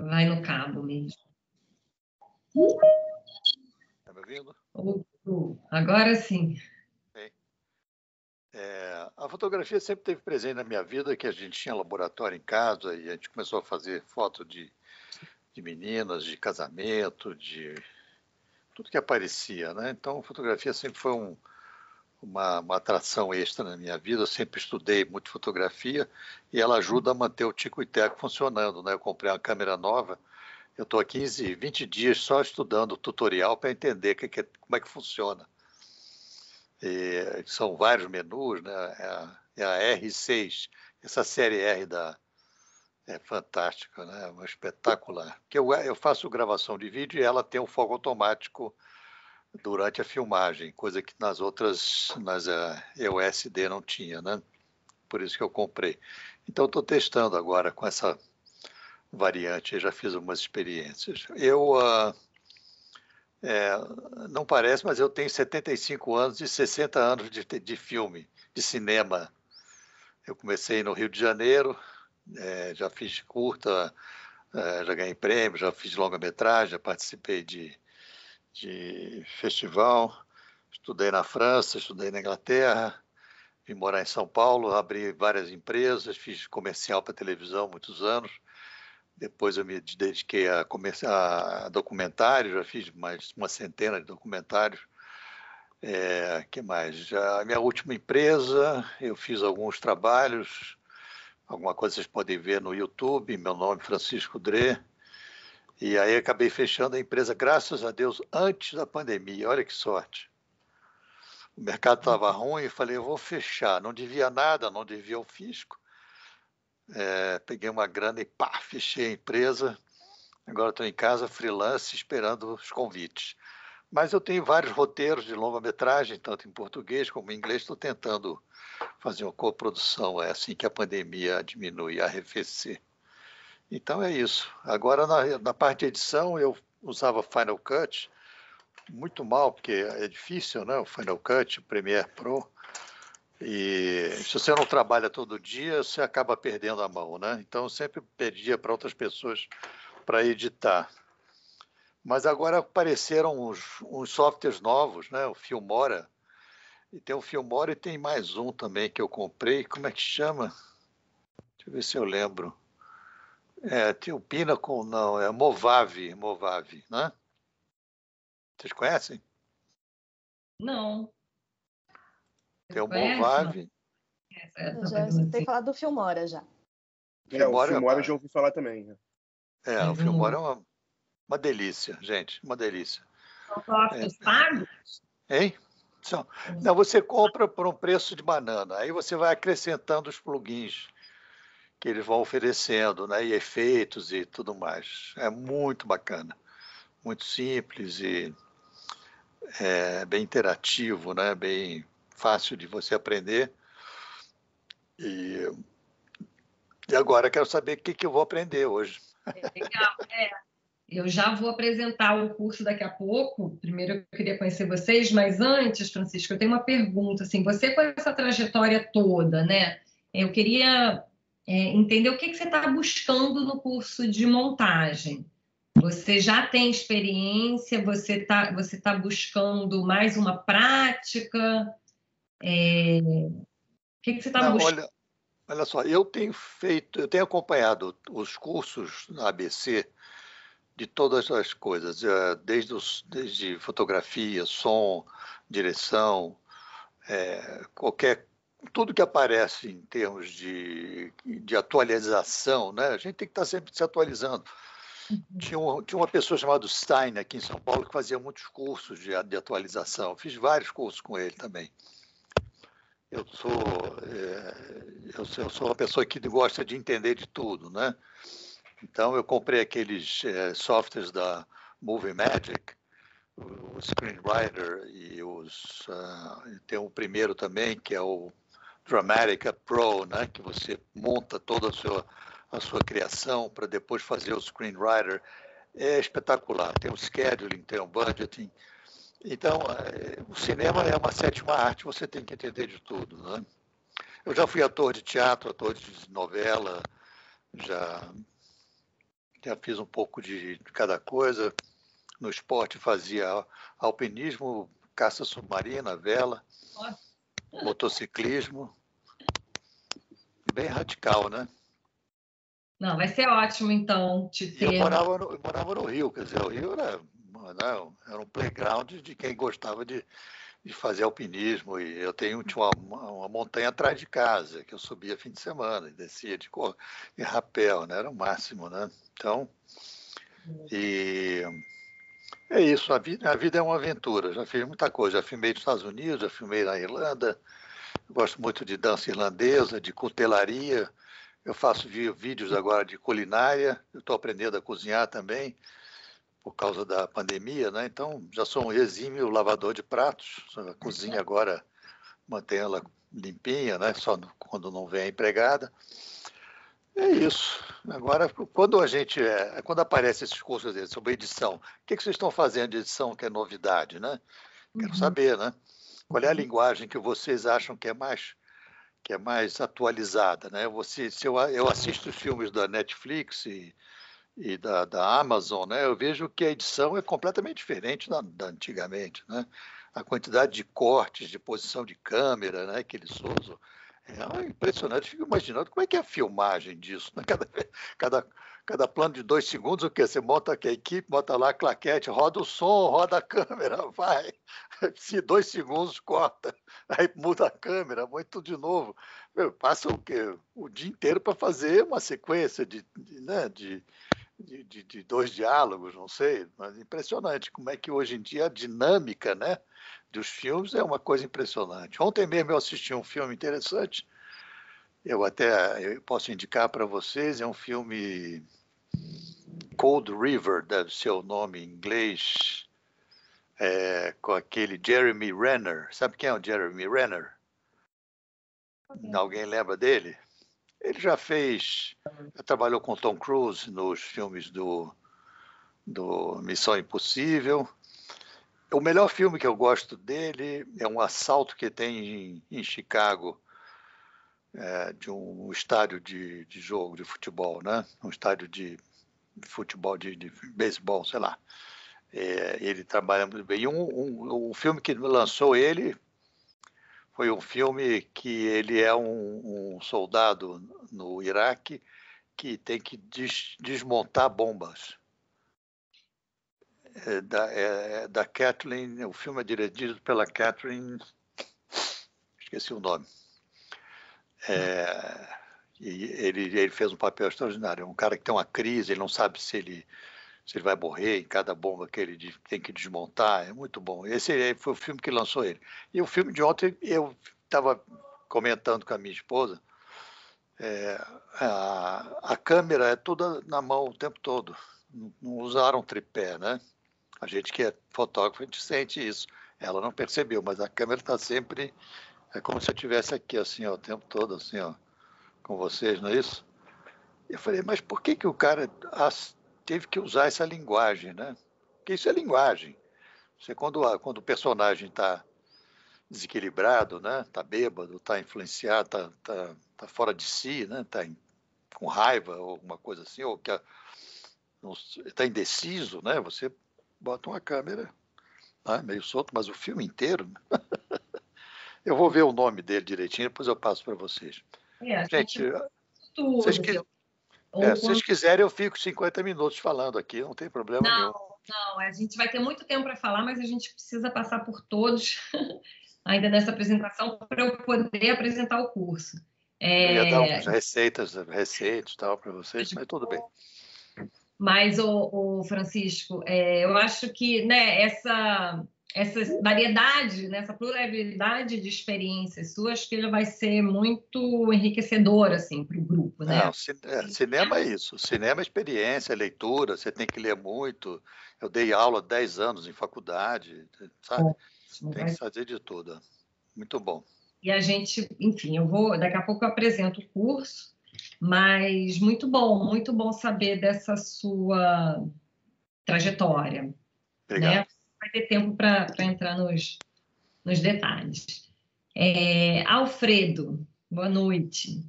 vai no cabo mesmo. Está me ouvindo? Agora sim. A fotografia sempre esteve presente na minha vida, que a gente tinha laboratório em casa e a gente começou a fazer foto de meninas, de casamento, de tudo que aparecia, né? Então, a fotografia sempre foi uma atração extra na minha vida. Eu sempre estudei muito fotografia e ela ajuda a manter o tico e teco funcionando, né? Eu comprei uma câmera nova, eu estou há 15, 20 dias só estudando o tutorial para entender como é que funciona. São vários menus, né? É a R6, essa série R é fantástica, né? Uma espetacular. Porque eu faço gravação de vídeo e ela tem um foco automático durante a filmagem, coisa que nas EOS D não tinha, né? Por isso que eu comprei. Então, estou testando agora com essa variante, eu já fiz algumas experiências. Não parece, mas eu tenho 75 anos e 60 anos de filme, de cinema. Eu comecei no Rio de Janeiro, já fiz curta, já ganhei prêmio, já fiz longa-metragem, já participei de festival, estudei na França, estudei na Inglaterra, vim morar em São Paulo, abri várias empresas, fiz comercial para televisão muitos anos. Depois eu me dediquei a documentários, já fiz mais uma centena de documentários. Que mais? A minha última empresa, eu fiz alguns trabalhos, alguma coisa vocês podem ver no YouTube, meu nome é Francisco Drê. E aí acabei fechando a empresa, graças a Deus, antes da pandemia. Olha que sorte. O mercado estava ruim e falei, eu vou fechar. Não devia nada, não devia ao fisco. Peguei uma grana e pá, fechei a empresa. Agora estou em casa, freelance, esperando os convites. Mas eu tenho vários roteiros de longa-metragem, tanto em português como em inglês. Estou tentando fazer uma coprodução assim que a pandemia diminui, arrefecer. Então é isso. Agora, na parte de edição, eu usava Final Cut, muito mal, porque é difícil, né? O Final Cut, o Premiere Pro. E se você não trabalha todo dia, você acaba perdendo a mão, né? Então eu sempre pedia para outras pessoas para editar. Mas agora apareceram uns softwares novos, né? O Filmora. E tem o Filmora e tem mais um também que eu comprei. Como é que chama? Deixa eu ver se eu lembro. Tem o Pinnacle, não, é Movave, né? Vocês conhecem? Não. Tem o Movave. Eu já escutei falar do Filmora já. O Filmora eu já ouvi falar também. Né? O Filmora é uma delícia, gente, uma delícia. São softwares pagos? Hein? Não, você compra por um preço de banana, aí você vai acrescentando os plugins que eles vão oferecendo, né? E efeitos e tudo mais. É muito bacana, muito simples e bem interativo, né? Bem fácil de você aprender. E agora quero saber o que eu vou aprender hoje. Legal, Eu já vou apresentar o curso daqui a pouco. Primeiro eu queria conhecer vocês, mas antes, Francisco, eu tenho uma pergunta. Assim, você com essa trajetória toda, né? Eu queria entender o que você está buscando no curso de montagem. Você já tem experiência? Você tá buscando mais uma prática? O que você está buscando? Olha só, eu tenho acompanhado os cursos na ABC de todas as coisas, desde fotografia, som, direção, tudo que aparece em termos de atualização, né? A gente tem que estar sempre se atualizando. Tinha uma pessoa chamada Stein aqui em São Paulo que fazia muitos cursos de atualização. Eu fiz vários cursos com ele também. Eu sou uma pessoa que gosta de entender de tudo, né? Então, eu comprei aqueles softwares da Movie Magic, o Screenwriter, e tem um primeiro também, que é o Dramatica Pro, né? Que você monta toda a sua criação para depois fazer o Screenwriter. É espetacular. Tem o scheduling, tem o budgeting. Então, o cinema é uma sétima arte, você tem que entender de tudo, né? Eu já fui ator de teatro, ator de novela, já já fiz um pouco de cada coisa. No esporte fazia alpinismo, caça submarina, vela, motociclismo. Bem radical, né? Não, vai ser ótimo, então, te ter. Eu morava no Rio, quer dizer, o Rio era um playground de quem gostava de fazer alpinismo. E eu tinha uma montanha atrás de casa, que eu subia fim de semana e descia de rapel, né? Era o máximo, né? Então, e é isso, a vida é uma aventura. Já fiz muita coisa, já filmei nos Estados Unidos, já filmei na Irlanda, gosto muito de dança irlandesa, de cutelaria. Eu faço vídeos agora de culinária, eu estou aprendendo a cozinhar também, por causa da pandemia, né? Então, já sou um exímio lavador de pratos. A cozinha agora mantém ela limpinha, né? Só quando não vem a empregada. É isso. Agora, quando aparecem esses cursos sobre edição, o que vocês estão fazendo de edição que é novidade, né? Quero saber, né? Qual é a linguagem que vocês acham que é mais atualizada, né? Eu assisto os filmes da Netflix e da Amazon, né? Eu vejo que a edição é completamente diferente da antigamente, né? A quantidade de cortes, de posição de câmera, né, que eles usam é impressionante. Fico imaginando como é que é a filmagem disso, né? Cada plano de 2 segundos, o quê? Você monta a equipe, bota lá a claquete, roda o som, roda a câmera, vai. Se 2 segundos, corta. Aí muda a câmera, põe tudo de novo. Passa o quê? O dia inteiro para fazer uma sequência de 2 diálogos, não sei, mas impressionante como é que hoje em dia a dinâmica, né, dos filmes é uma coisa impressionante. Ontem mesmo eu assisti um filme interessante, eu posso indicar para vocês, é um filme Cold River, deve ser o nome em inglês, com aquele Jeremy Renner. Sabe quem é o Jeremy Renner? Alguém lembra dele? Ele já trabalhou com Tom Cruise nos filmes do Missão Impossível. O melhor filme que eu gosto dele é um assalto que tem em Chicago, de um estádio de jogo de futebol, né? Um estádio de futebol, de beisebol, sei lá. Ele trabalha muito bem. E um filme que lançou ele foi um filme que ele é um soldado no Iraque que tem que desmontar bombas. Da Kathleen, o filme é dirigido pela Kathleen, esqueci o nome. E ele fez um papel extraordinário. É um cara que tem uma crise, ele não sabe se ele vai morrer em cada bomba que ele tem que desmontar. É muito bom. Esse foi o filme que lançou ele. E o filme de ontem, eu estava comentando com a minha esposa, a câmera é toda na mão o tempo todo. Não usaram tripé, né? A gente que é fotógrafo, a gente sente isso. Ela não percebeu, mas a câmera está sempre... É como se eu estivesse aqui, assim, ó, o tempo todo, assim, ó, com vocês, não é isso? Eu falei, mas por que o cara teve que usar essa linguagem, né? Porque isso é linguagem. Quando o personagem está desequilibrado, né? Está bêbado, está influenciado, está fora de si, né? Está com raiva ou alguma coisa assim, ou que está indeciso, né? Você bota uma câmera meio solto, mas o filme inteiro... Eu vou ver o nome dele direitinho, depois eu passo para vocês. Gente, se vocês quiserem, eu fico 50 minutos falando aqui, não tem problema nenhum. Não, a gente vai ter muito tempo para falar, mas a gente precisa passar por todos ainda nessa apresentação para eu poder apresentar o curso. Eu ia dar umas receitas e tal para vocês, mas tudo bem. Mas, Francisco, eu acho que, né, essa variedade, né, essa pluralidade de experiências suas, acho que ele vai ser muito enriquecedor assim, para o grupo. Né? Não, cinema é isso. Cinema é experiência, leitura, você tem que ler muito. Eu dei aula 10 anos em faculdade, sabe? Tem que fazer de tudo. Muito bom. E a gente, enfim, daqui a pouco eu apresento o curso, mas muito bom saber dessa sua trajetória. Obrigado. Né? Vai ter tempo para entrar nos detalhes. Alfredo, boa noite.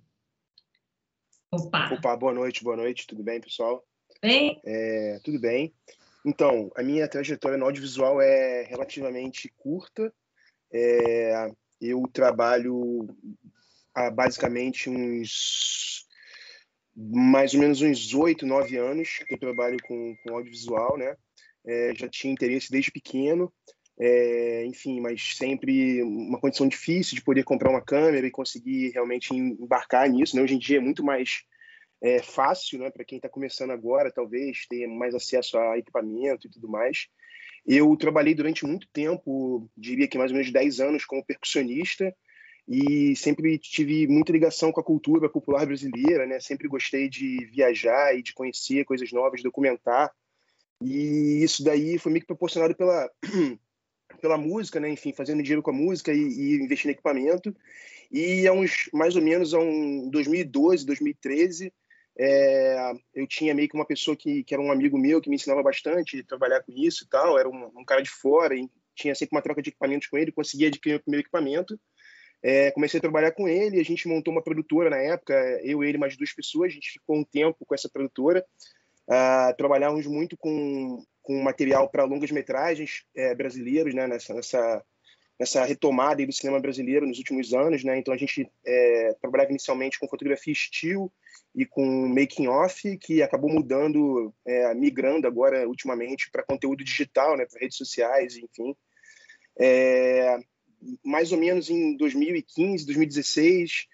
Opa, boa noite, tudo bem, pessoal? Bem? Tudo bem. Então, a minha trajetória no audiovisual é relativamente curta. Eu trabalho há basicamente mais ou menos uns 8, 9 anos que eu trabalho com audiovisual, né? Já tinha interesse desde pequeno, enfim, mas sempre uma condição difícil de poder comprar uma câmera e conseguir realmente embarcar nisso, né? Hoje em dia é muito mais fácil, né, para quem está começando agora, talvez, ter mais acesso a equipamento e tudo mais. Eu trabalhei durante muito tempo, diria que mais ou menos 10 anos, como percussionista, e sempre tive muita ligação com a cultura popular brasileira, né? Sempre gostei de viajar e de conhecer coisas novas, documentar. E isso daí foi meio que proporcionado pela música, né? Enfim, fazendo dinheiro com a música e investindo em equipamento. E mais ou menos em 2012, 2013, eu tinha meio que uma pessoa que era um amigo meu, que me ensinava bastante a trabalhar com isso e tal. Era um cara de fora e tinha sempre uma troca de equipamentos com ele, conseguia adquirir o primeiro equipamento. Comecei a trabalhar com ele, a gente montou uma produtora na época, eu, ele, mais 2 pessoas, a gente ficou um tempo com essa produtora. Trabalhávamos muito com material para longas-metragens brasileiros, né, nessa retomada aí do cinema brasileiro nos últimos anos, né? Então a gente trabalhava inicialmente com fotografia still e com making off, que acabou mudando, migrando agora ultimamente para conteúdo digital, né, para redes sociais, enfim. Mais ou menos em 2015, 2016,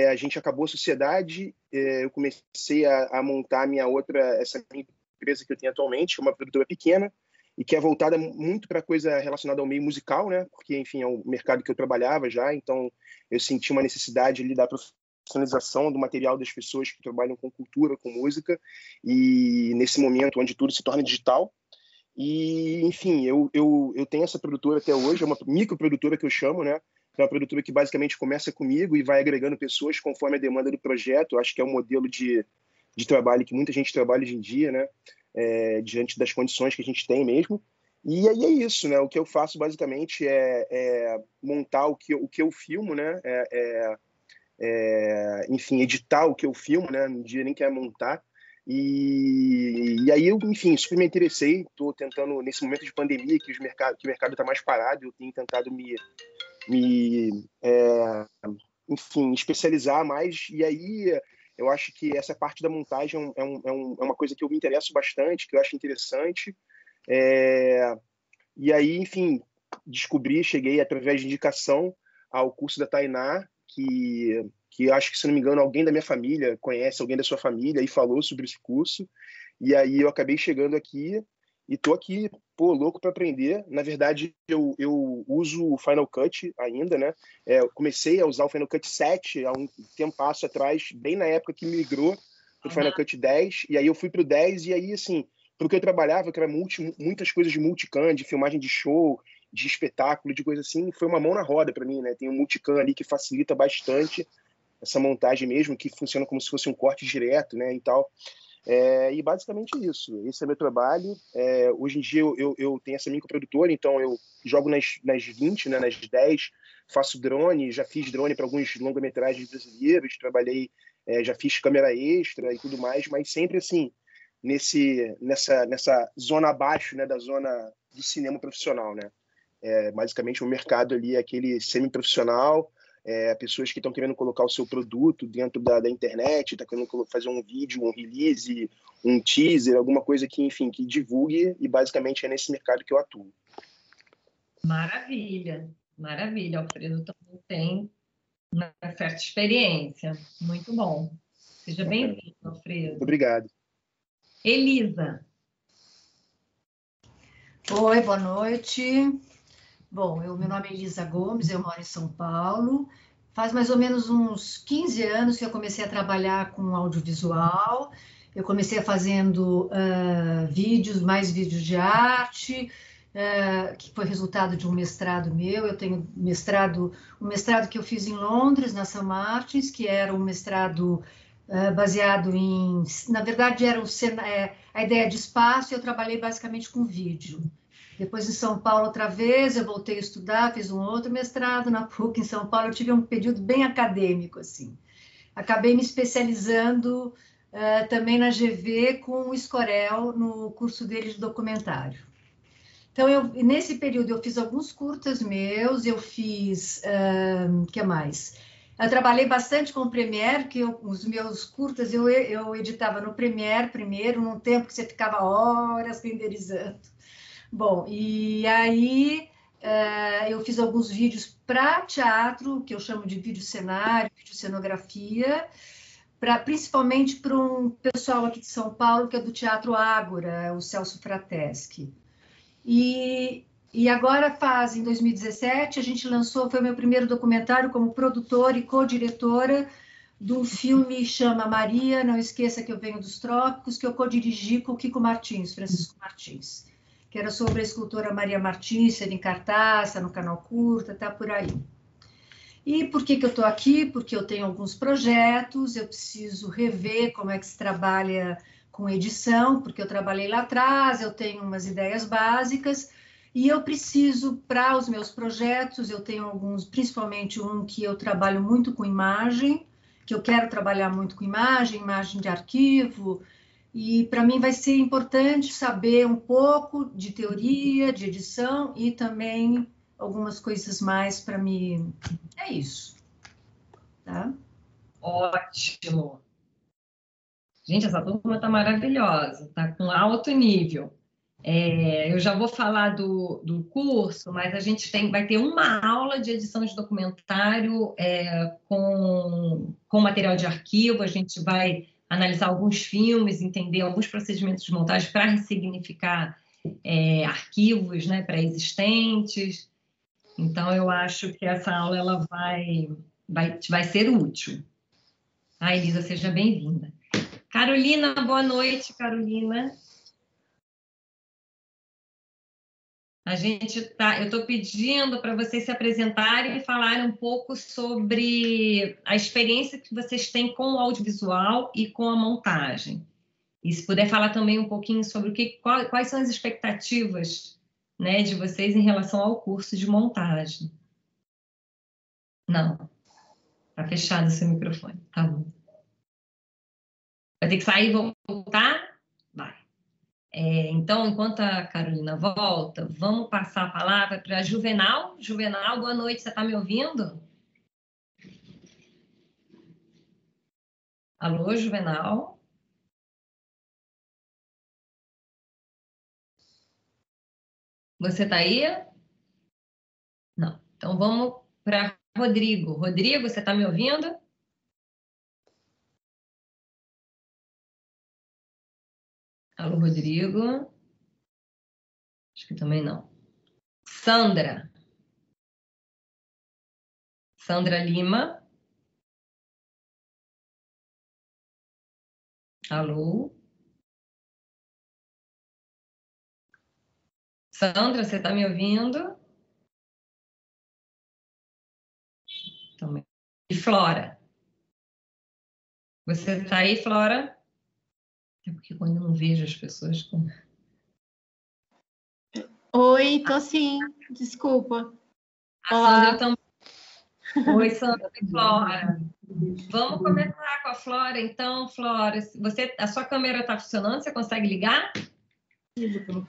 a gente acabou a sociedade, eu comecei a montar essa minha empresa que eu tenho atualmente, que é uma produtora pequena, e que é voltada muito para coisa relacionada ao meio musical, né? Porque, enfim, é um mercado que eu trabalhava já, então eu senti uma necessidade ali da profissionalização do material das pessoas que trabalham com cultura, com música, e nesse momento onde tudo se torna digital. E, enfim, eu tenho essa produtora até hoje, é uma microprodutora que eu chamo, né? É uma produtora que basicamente começa comigo e vai agregando pessoas conforme a demanda do projeto. Eu acho que é um modelo de trabalho que muita gente trabalha hoje em dia, né? Diante das condições que a gente tem mesmo. E aí é isso, né? O que eu faço basicamente é montar o que eu filmo, né? Enfim, editar o que eu filmo, né? Não diria nem que é montar. E aí eu, enfim, super me interessei. Estou tentando, nesse momento de pandemia, que o mercado está mais parado, eu tenho tentado enfim, especializar mais. E aí eu acho que essa parte da montagem é uma coisa que eu me interesso bastante, que eu acho interessante. E aí, enfim, cheguei através de indicação ao curso da Tainá, que eu acho que, se não me engano, alguém da minha família conhece alguém da sua família e falou sobre esse curso. E aí eu acabei chegando aqui e tô aqui, louco para aprender. Na verdade, eu uso o Final Cut ainda, né? Eu comecei a usar o Final Cut 7 há um tempasso atrás, bem na época que migrou para o Final Cut 10. E aí eu fui para o 10 e aí, assim, porque eu trabalhava, que era muitas coisas de multicam, de filmagem de show, de espetáculo, de coisa assim, foi uma mão na roda para mim, né? Tem um multicam ali que facilita bastante essa montagem mesmo, que funciona como se fosse um corte direto, né, e tal. E basicamente isso. Esse é meu trabalho. Hoje em dia eu tenho essa microprodutora, então eu jogo nas 20, né, nas 10, faço drone, já fiz drone para alguns longa-metragens brasileiros, trabalhei, já fiz câmera extra e tudo mais, mas sempre assim, nessa zona abaixo, né, da zona do cinema profissional, né? Basicamente o mercado ali é aquele semi-profissional, pessoas que estão querendo colocar o seu produto dentro da internet, está querendo fazer um vídeo, um release, um teaser, alguma coisa que, enfim, que divulgue, e basicamente é nesse mercado que eu atuo. Maravilha, maravilha. Alfredo também tem uma certa experiência. Muito bom. Seja bem-vindo, Alfredo. Muito obrigado. Elisa. Oi, boa noite. Bom, meu nome é Elisa Gomes, eu moro em São Paulo. Faz mais ou menos uns 15 anos que eu comecei a trabalhar com audiovisual. Eu comecei fazendo mais vídeos de arte, que foi resultado de um mestrado meu. Eu tenho um mestrado que eu fiz em Londres, na St. Martins, que era um mestrado baseado em... Na verdade, era a ideia de espaço, e eu trabalhei basicamente com vídeo. Depois, em São Paulo, outra vez, eu voltei a estudar, fiz um outro mestrado na PUC em São Paulo. Eu tive um período bem acadêmico, assim. Acabei me especializando também na GV com o Escorel, no curso dele de documentário. Então, nesse período, eu fiz alguns curtas meus, eu fiz... que mais? Eu trabalhei bastante com o Premiere, que os meus curtas eu editava no Premiere primeiro, num tempo que você ficava horas renderizando. Bom, e aí eu fiz alguns vídeos para teatro, que eu chamo de vídeo cenário, vídeo cenografia, principalmente para um pessoal aqui de São Paulo, que é do Teatro Ágora, o Celso Frateschi. E agora em 2017, a gente lançou, foi o meu primeiro documentário como produtora e co-diretora de um filme que chama Maria, Não Esqueça que Eu Venho dos Trópicos, que eu co-dirigi com o Kiko Martins, Francisco Martins, que era sobre a escultora Maria Martins, ser em cartaz, tá no Canal Curta, tá por aí. E por que eu estou aqui? Porque eu tenho alguns projetos, eu preciso rever como é que se trabalha com edição, porque eu trabalhei lá atrás, eu tenho umas ideias básicas, e eu preciso, para os meus projetos, eu tenho alguns, principalmente um que eu trabalho muito com imagem, que eu quero trabalhar muito com imagem de arquivo, e para mim vai ser importante saber um pouco de teoria, de edição, e também algumas coisas mais para mim. É isso. Tá? Ótimo. Gente, essa turma está maravilhosa, está com alto nível. Eu já vou falar do curso, mas a gente vai ter uma aula de edição de documentário com material de arquivo. A gente vai analisar alguns filmes, entender alguns procedimentos de montagem para ressignificar arquivos, né, pré-existentes. Então, eu acho que essa aula ela vai ser útil. Elisa, seja bem-vinda. Carolina, boa noite, Carolina. Eu estou pedindo para vocês se apresentarem e falarem um pouco sobre a experiência que vocês têm com o audiovisual e com a montagem. E se puder falar também um pouquinho sobre quais são as expectativas, né, de vocês em relação ao curso de montagem. Não, está fechado o seu microfone, tá bom. Vai ter que sair e voltar? Vai. Então, enquanto a Carolina volta, vamos passar a palavra para Juvenal. Juvenal, boa noite, você está me ouvindo? Alô, Juvenal? Você está aí? Não. Então, vamos para Rodrigo. Rodrigo, você está me ouvindo? Alô, Rodrigo? Acho que também não. Sandra. Sandra Lima. Alô? Sandra, você está me ouvindo? Também. E Flora? Você está aí, Flora? É porque quando eu não vejo as pessoas... Oi, tô sim. Desculpa. A Sandra também. Oi, Sandra e Flora. Vamos começar com a Flora, então, Flora. A sua câmera está funcionando? Você consegue ligar?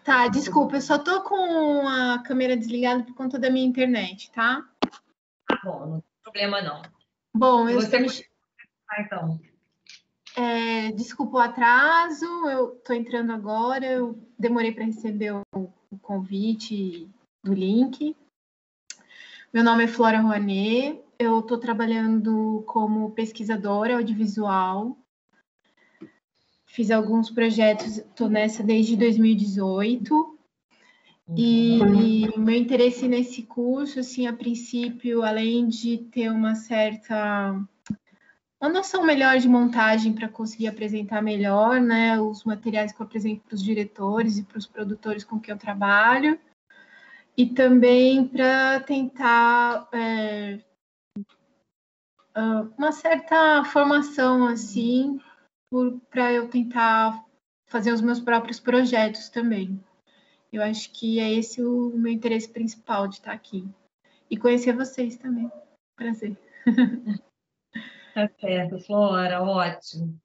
Tá, desculpa, eu só tô com a câmera desligada por conta da minha internet, tá? Tá bom, não tem problema não. Bom, então. Desculpa o atraso, eu tô entrando agora, eu demorei para receber o convite do link. Meu nome é Flora Rouanet, eu tô trabalhando como pesquisadora audiovisual. Fiz alguns projetos, estou nessa desde 2018. E meu interesse nesse curso, assim, a princípio, além de ter uma noção melhor de montagem para conseguir apresentar melhor, né, os materiais que eu apresento para os diretores e para os produtores com quem eu trabalho, e também para tentar uma certa formação, assim, para eu tentar fazer os meus próprios projetos também. Eu acho que é esse o meu interesse principal de estar aqui. E conhecer vocês também. Prazer. Tá certo, Flora, ótimo.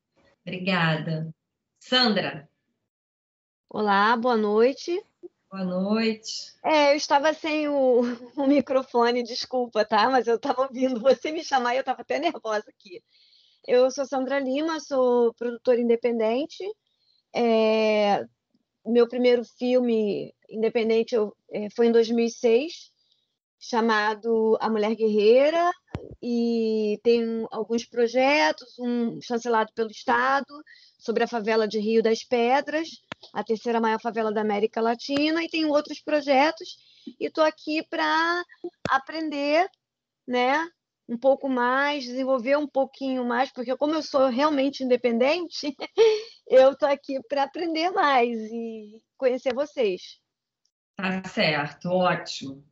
Obrigada. Sandra. Olá, boa noite. Boa noite. Eu estava sem o microfone, desculpa, tá? Mas eu estava ouvindo você me chamar e eu estava até nervosa aqui. Eu sou Sandra Lima, sou produtora independente. Meu primeiro filme independente foi em 2006, chamado A Mulher Guerreira, e tem alguns projetos, um chancelado pelo Estado, sobre a favela de Rio das Pedras, a terceira maior favela da América Latina, e tem outros projetos, e estou aqui para aprender, né, um pouco mais, desenvolver um pouquinho mais, porque como eu sou realmente independente, eu estou aqui para aprender mais e conhecer vocês. Tá certo, ótimo.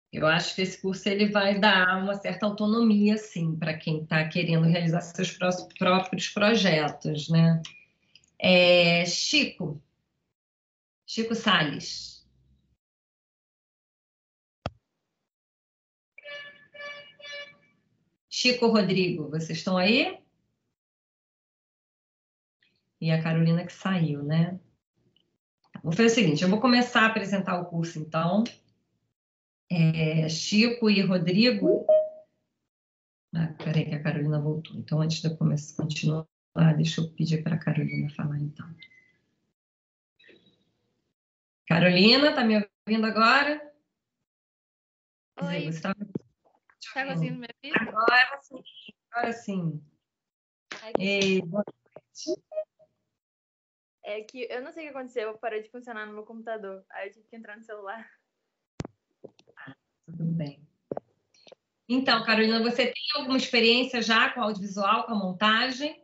Eu acho que esse curso ele vai dar uma certa autonomia, sim, para quem está querendo realizar seus próprios projetos, né? Chico Salles. Chico Rodrigo, vocês estão aí? E a Carolina que saiu, né? Vou fazer o seguinte, eu vou começar a apresentar o curso, então. Chico e Rodrigo. Peraí que a Carolina voltou. Então, antes de eu continuar, deixa eu pedir para a Carolina falar, então. Carolina, tá me ouvindo agora? Oi. Você está conseguindo me ouvir? Agora sim. Ei, boa noite. É que eu não sei o que aconteceu, parou de funcionar no meu computador. Aí eu tive que entrar no celular. Tudo bem. Então, Carolina, você tem alguma experiência já com audiovisual, com a montagem?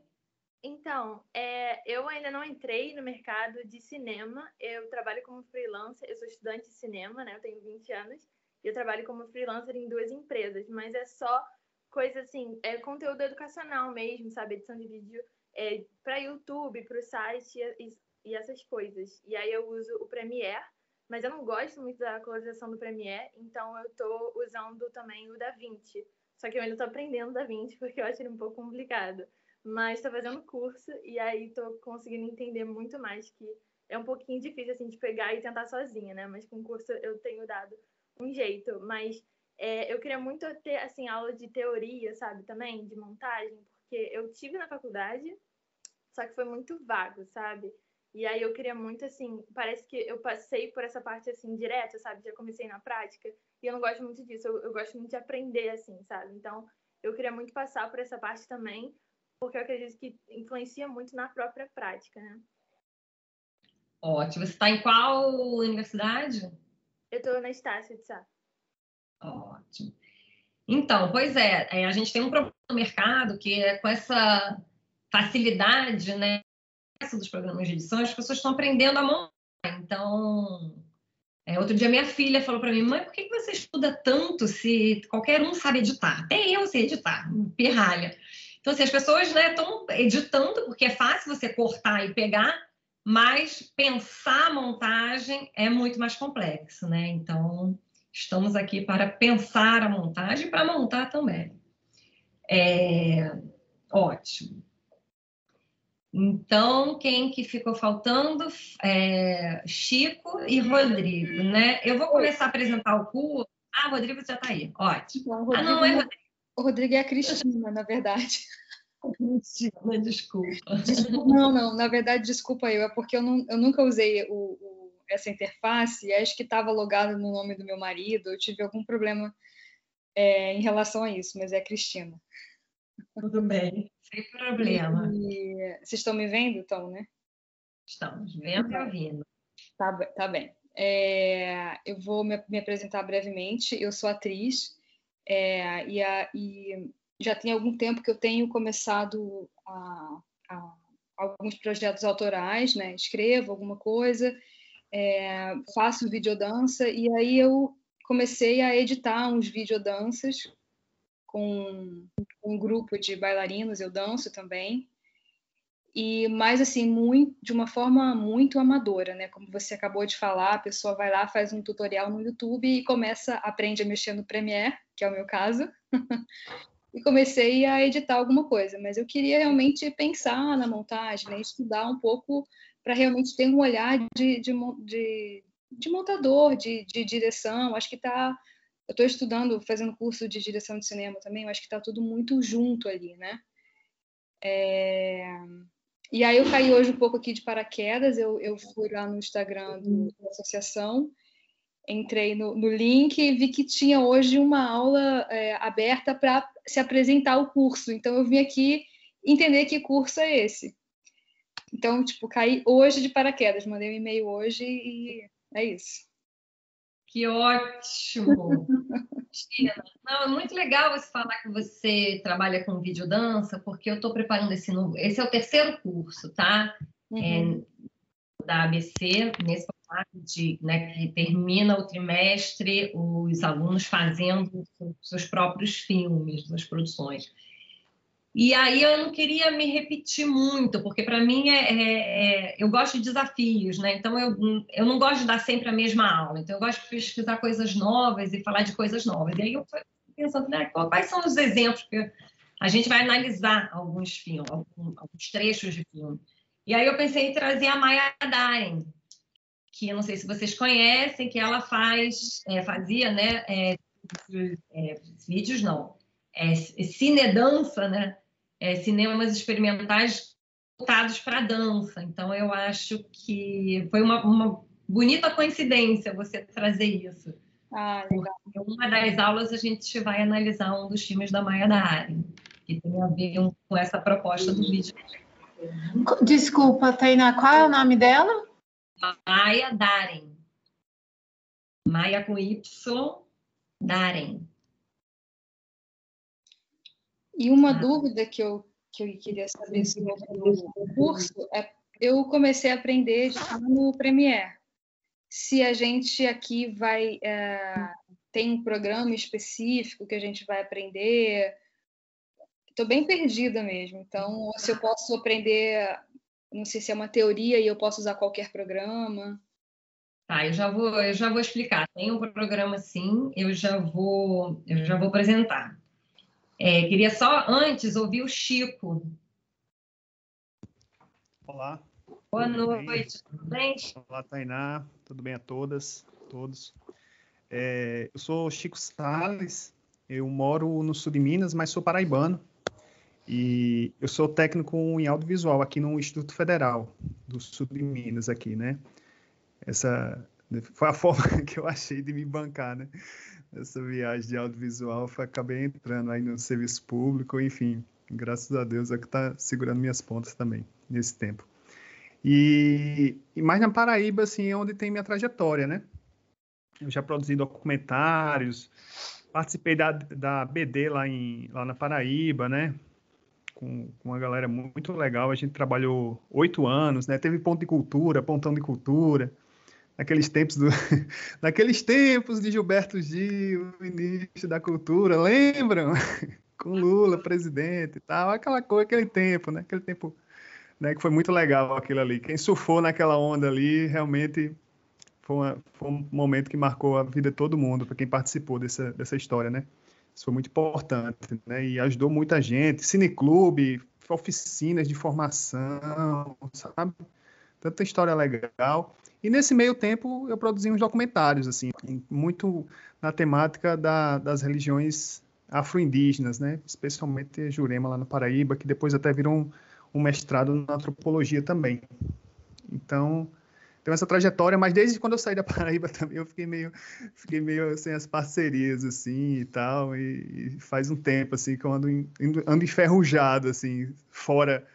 Então, eu ainda não entrei no mercado de cinema. Eu trabalho como freelancer, eu sou estudante de cinema, né? Eu tenho 20 anos. E eu trabalho como freelancer em 2 empresas. Mas é só coisa assim, conteúdo educacional mesmo, sabe? Edição de vídeo para YouTube, para o site e essas coisas. E aí eu uso o Premiere, mas eu não gosto muito da colorização do Premiere, então eu tô usando também o DaVinci. Só que eu ainda tô aprendendo o DaVinci, porque eu acho ele um pouco complicado. Mas tô fazendo curso e aí tô conseguindo entender muito mais, que é um pouquinho difícil, assim, de pegar e tentar sozinha, né? Mas com o curso eu tenho dado um jeito. Mas eu queria muito ter, assim, aula de teoria, sabe? Também, de montagem, porque eu tive na faculdade, só que foi muito vago, sabe? E aí eu queria muito, assim, parece que eu passei por essa parte, assim, direto, sabe? Já comecei na prática, e eu não gosto muito disso, eu gosto muito de aprender, assim, sabe? Então, eu queria muito passar por essa parte também, porque eu acredito que influencia muito na própria prática, né? Ótimo. Você está em qual universidade? Eu estou na Estácio de Sá. Ótimo. Então, pois a gente tem um problema no mercado que é com essa facilidade, né, dos programas de edição, as pessoas estão aprendendo a montar. Então, outro dia minha filha falou para mim, mãe, por que você estuda tanto se qualquer um sabe editar? Até eu sei editar, pirralha. Então, assim, as pessoas estão editando porque é fácil você cortar e pegar, mas pensar a montagem é muito mais complexo, né? Então, estamos aqui para pensar a montagem e para montar também. Ótimo. Então, quem que ficou faltando? Chico e Rodrigo, né? Eu vou começar a apresentar o curso. Ah, Rodrigo já está aí. Ótimo. Não, Rodrigo, não é Rodrigo. O Rodrigo é a Cristina, na verdade. Cristina, desculpa. Não, na verdade, desculpa eu. É porque eu nunca usei essa interface e acho que estava logado no nome do meu marido. Eu tive algum problema em relação a isso, mas é a Cristina. Tudo bem, sem problema. Vocês estão me vendo, então, né? Estamos vendo e ouvindo. Tá bem. Eu vou me apresentar brevemente. Eu sou atriz e já tem algum tempo que eu tenho começado alguns projetos autorais, né? Escrevo alguma coisa, faço videodança e aí eu comecei a editar uns videodanças com um grupo de bailarinos, eu danço também. Mas assim, de uma forma muito amadora, né? Como você acabou de falar, a pessoa vai lá, faz um tutorial no YouTube e aprende a mexer no Premiere, que é o meu caso. e comecei a editar alguma coisa, mas eu queria realmente pensar na montagem, né? Estudar um pouco para realmente ter um olhar de montador, de direção. Acho que eu estou estudando, fazendo curso de direção de cinema também, eu acho que está tudo muito junto ali, né? E aí eu caí hoje um pouco aqui de paraquedas, eu fui lá no Instagram da associação, entrei no link e vi que tinha hoje uma aula aberta para se apresentar o curso. Então, eu vim aqui entender que curso é esse. Então, tipo, caí hoje de paraquedas, mandei um e-mail hoje e é isso. Que ótimo! Não, é muito legal você falar que você trabalha com videodança, porque eu estou preparando esse novo... Esse é o terceiro curso, tá? Da ABC, nesse formato né, que termina o trimestre, os alunos fazendo seus próprios filmes, suas produções. E aí eu não queria me repetir muito, porque para mim eu gosto de desafios, né? Então eu não gosto de dar sempre a mesma aula, então eu gosto de pesquisar coisas novas e falar de coisas novas. E aí eu fui pensando, né, quais são os exemplos que a gente vai analisar alguns filmes, alguns trechos de filme. E aí eu pensei em trazer a Maya Daren, que eu não sei se vocês conhecem, que ela fazia, né, vídeos não, cinedança, né, cinemas experimentais voltados para dança. Então eu acho que foi uma bonita coincidência você trazer isso. Legal. Porque uma das aulas a gente vai analisar um dos filmes da Maya Daren, que tem a ver com essa proposta do vídeo. Desculpa, Tainá, qual é o nome dela? Maya Daren. Maya com Y, Daren. E uma dúvida que eu queria saber sobre o curso eu comecei a aprender no Premiere. Se a gente aqui tem um programa específico que a gente vai aprender... Estou bem perdida mesmo. Então, se eu posso aprender, não sei se é uma teoria e eu posso usar qualquer programa. Tá, eu já vou explicar. Tem um programa, sim, eu já vou apresentar. Queria só antes ouvir o Chico. Olá. Boa noite, tudo bem? Olá, Tainá. Tudo bem a todas, todos? Eu sou Chico Salles, eu moro no sul de Minas, mas sou paraibano. E eu sou técnico em audiovisual aqui no Instituto Federal do Sul de Minas, aqui, né? Essa foi a forma que eu achei de me bancar, né? Essa viagem de audiovisual, acabei entrando aí no serviço público, enfim, graças a Deus é que está segurando minhas pontas também, nesse tempo. E mais na Paraíba, assim, é onde tem minha trajetória, né? Eu já produzi documentários, participei da BD lá na Paraíba, né? Com uma galera muito legal, a gente trabalhou 8 anos, né? Teve Pontão de Cultura, naqueles tempos de Gilberto Gil, ministro da Cultura, lembram? Com Lula, presidente e tal, aquele tempo, né? Aquele tempo, né, que foi muito legal aquilo ali. Quem surfou naquela onda ali, realmente foi um momento que marcou a vida de todo mundo, para quem participou dessa história, né? Isso foi muito importante, né? E ajudou muita gente. Cineclube, oficinas de formação, sabe? Tanta história legal. E nesse meio tempo eu produzi uns documentários, assim, muito na temática das religiões afro-indígenas, né? Especialmente Jurema lá no Paraíba, que depois até virou um mestrado na antropologia também. Então, tem essa trajetória, mas desde quando eu saí da Paraíba também eu fiquei meio sem as parcerias, assim, e tal, e faz um tempo, assim, que eu ando enferrujado, assim, fora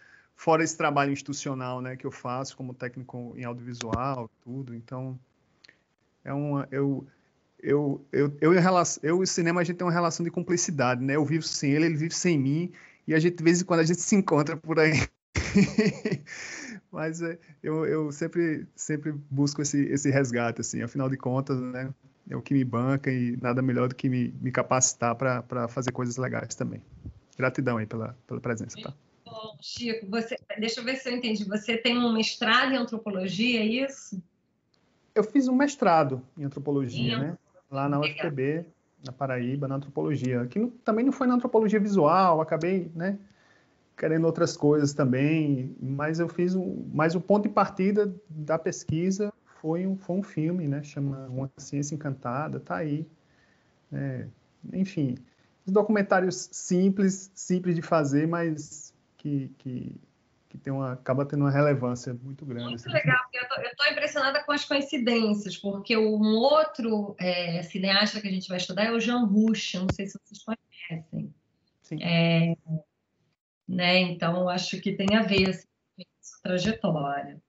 esse trabalho institucional, né, que eu faço como técnico em audiovisual, tudo. Então, eu e o cinema, a gente tem uma relação de cumplicidade, né? Eu vivo sem ele vive sem mim, e de vez em quando a gente se encontra por aí. Mas eu sempre busco esse resgate, assim, afinal de contas, né? É o que me banca e nada melhor do que me capacitar para fazer coisas legais também. Gratidão aí pela presença, tá? Bom, Chico, deixa eu ver se eu entendi. Você tem um mestrado em antropologia, é isso? Eu fiz um mestrado em antropologia, né? Lá na UFPB, na Paraíba, na antropologia. Aqui também não foi na antropologia visual, acabei, né, querendo outras coisas também, mas eu fiz mas o ponto de partida da pesquisa foi um filme, né, chama Uma Ciência Encantada, tá aí. Enfim, os documentários simples de fazer, mas que acaba tendo uma relevância muito grande. Muito legal, eu estou impressionada com as coincidências, porque um outro cineasta que a gente vai estudar é o Jean Rouch, não sei se vocês conhecem. Sim. Né? Então, acho que tem a ver assim, com essa trajetória.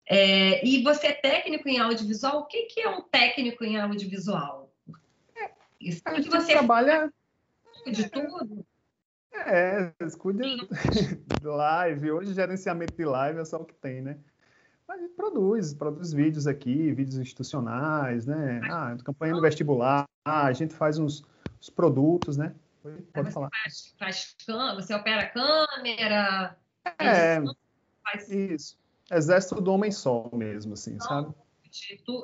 E você é técnico em audiovisual? O que é um técnico em audiovisual? Isso A que gente você trabalha de tudo? Cuida de live. Hoje, gerenciamento de live é só o que tem, né? Mas a gente produz vídeos aqui, vídeos institucionais, né? Campanha no vestibular, a gente faz uns produtos, né? Pode falar. Você opera a câmera? Isso. Exército do homem só mesmo, assim, sabe?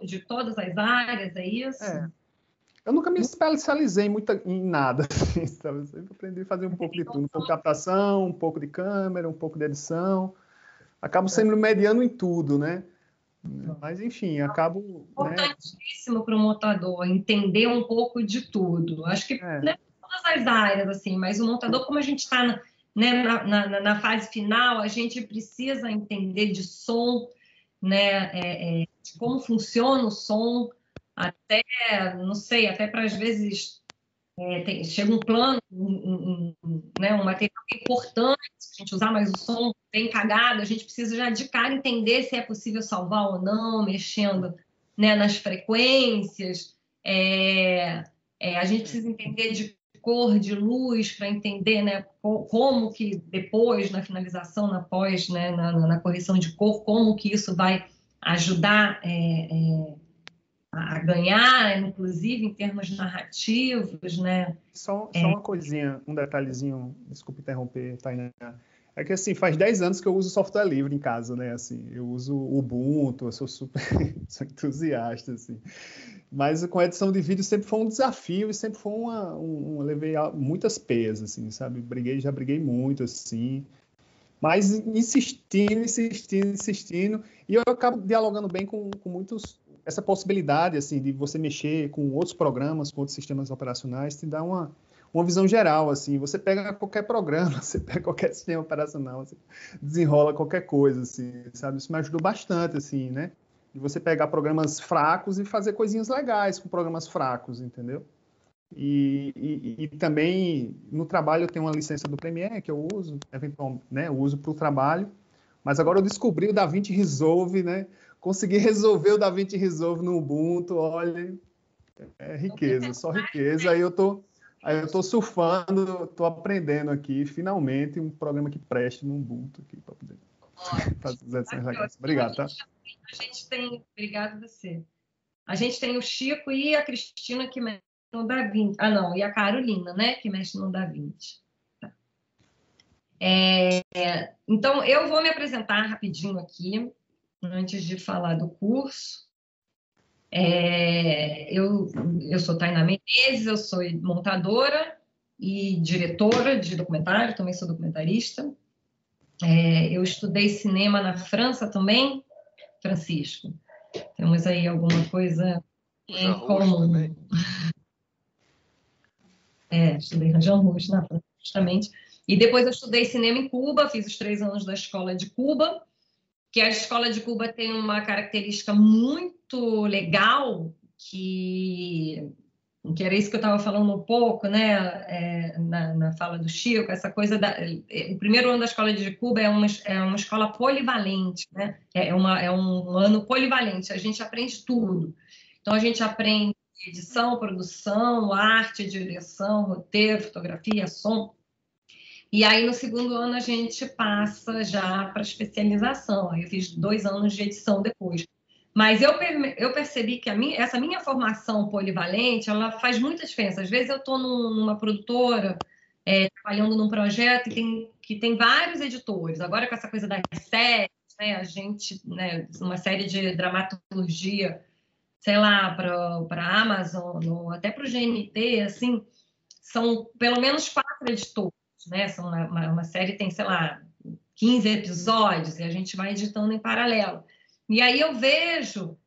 De todas as áreas, é isso? Eu nunca me especializei muito em nada, assim, sabe? Eu sempre aprendi a fazer um pouco de tudo. Um pouco de captação, um pouco de câmera, um pouco de edição. Acabo sendo mediano em tudo, né? Mas, enfim, acabo... Importantíssimo para o montador entender um pouco de tudo. Acho que todas as áreas, assim, mas o montador, como a gente está na fase final, a gente precisa entender de som, né? De como funciona o som, até, não sei, até para às vezes chega um plano, um material importante a gente usar, mas o som bem cagado, a gente precisa já de cara entender se é possível salvar ou não, mexendo, né, nas frequências. A gente precisa entender de cor, de luz, para entender, né, como que depois, na finalização, na pós, né, na correção de cor, como que isso vai ajudar a ganhar, inclusive em termos narrativos, né? Só uma coisinha, um detalhezinho, desculpe interromper, Tainá. É que, assim, faz 10 anos que eu uso software livre em casa, né? Assim, eu uso o Ubuntu, eu sou super sou entusiasta, assim. Mas com a edição de vídeo sempre foi um desafio e sempre foi levei muitas peas, assim, sabe? Já briguei muito, assim. Mas insistindo. E eu acabo dialogando bem com muitos... Essa possibilidade, assim, de você mexer com outros programas, com outros sistemas operacionais, te dá uma visão geral, assim. Você pega qualquer programa, você pega qualquer sistema operacional, você desenrola qualquer coisa, assim, sabe? Isso me ajudou bastante, assim, né? De você pegar programas fracos e fazer coisinhas legais com programas fracos, entendeu? E também, no trabalho, eu tenho uma licença do Premiere que eu uso, eventualmente, né? Eu uso para o trabalho, mas agora eu descobri o DaVinci Resolve, né? Consegui resolver o DaVinci Resolve no Ubuntu, olha, é riqueza, só riqueza. Aí eu tô surfando, tô aprendendo aqui, finalmente, um programa que preste no Ubuntu aqui para poder fazer as edições legais. Obrigado, tá? Obrigado a você. A gente tem o Chico e a Cristina que mexe no DaVinci. E a Carolina, né, que mexe no DaVinci. Tá. Então, eu vou me apresentar rapidinho aqui, antes de falar do curso. Eu sou Tainá Menezes, eu sou montadora e diretora de documentário, também sou documentarista. Eu estudei cinema na França também, Francisco. Temos aí alguma coisa em comum. Estudei na Jean Rouch, na França, justamente. E depois eu estudei cinema em Cuba, fiz os 3 anos da Escola de Cuba, que a Escola de Cuba tem uma característica muito legal, que era isso que eu estava falando um pouco, né, na fala do Chico, essa coisa o primeiro ano da Escola de Cuba é uma escola polivalente, né? É um ano polivalente, a gente aprende tudo. Então, a gente aprende edição, produção, arte, direção, roteiro, fotografia, som. E aí, no segundo ano, a gente passa já para especialização. Aí eu fiz 2 anos de edição depois. Mas eu percebi que essa minha formação polivalente, ela faz muita diferença. Às vezes eu estou numa produtora, trabalhando num projeto que tem vários editores. Agora, com essa coisa das séries, né, a gente, né, uma série de dramaturgia sei lá, para a Amazon, ou até para o GNT, assim, são pelo menos 4 editores, né? São uma série tem, sei lá, 15 episódios, e a gente vai editando em paralelo. E aí eu vejo,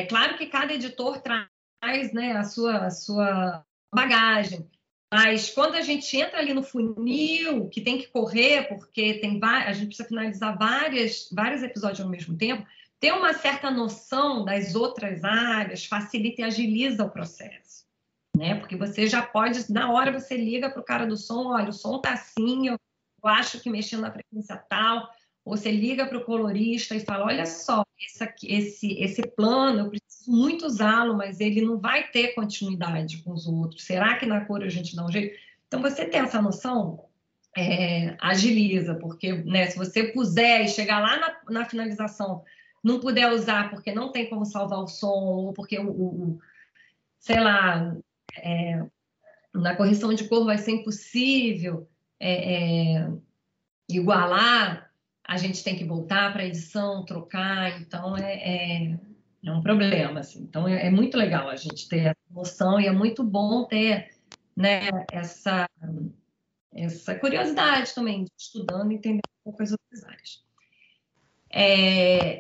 claro que cada editor traz, né, a sua bagagem, mas quando a gente entra ali no funil, que tem que correr, porque a gente precisa finalizar vários episódios ao mesmo tempo, ter uma certa noção das outras áreas facilita e agiliza o processo, né? Porque você já pode, na hora você liga para o cara do som, olha, o som está assim, eu acho que mexendo na frequência tal, ou você liga para o colorista e fala, olha só, esse plano, eu preciso muito usá-lo, mas ele não vai ter continuidade com os outros. Será que na cor a gente dá um jeito? Então, você ter essa noção agiliza, porque, né, se você puser e chegar lá na finalização, não puder usar porque não tem como salvar o som, ou porque sei lá, na correção de cor vai ser impossível igualar, a gente tem que voltar para a edição, trocar, então é um problema, assim. Então é muito legal a gente ter essa noção e é muito bom ter, né, essa curiosidade também, de estudando e entendendo um pouco as outras áreas.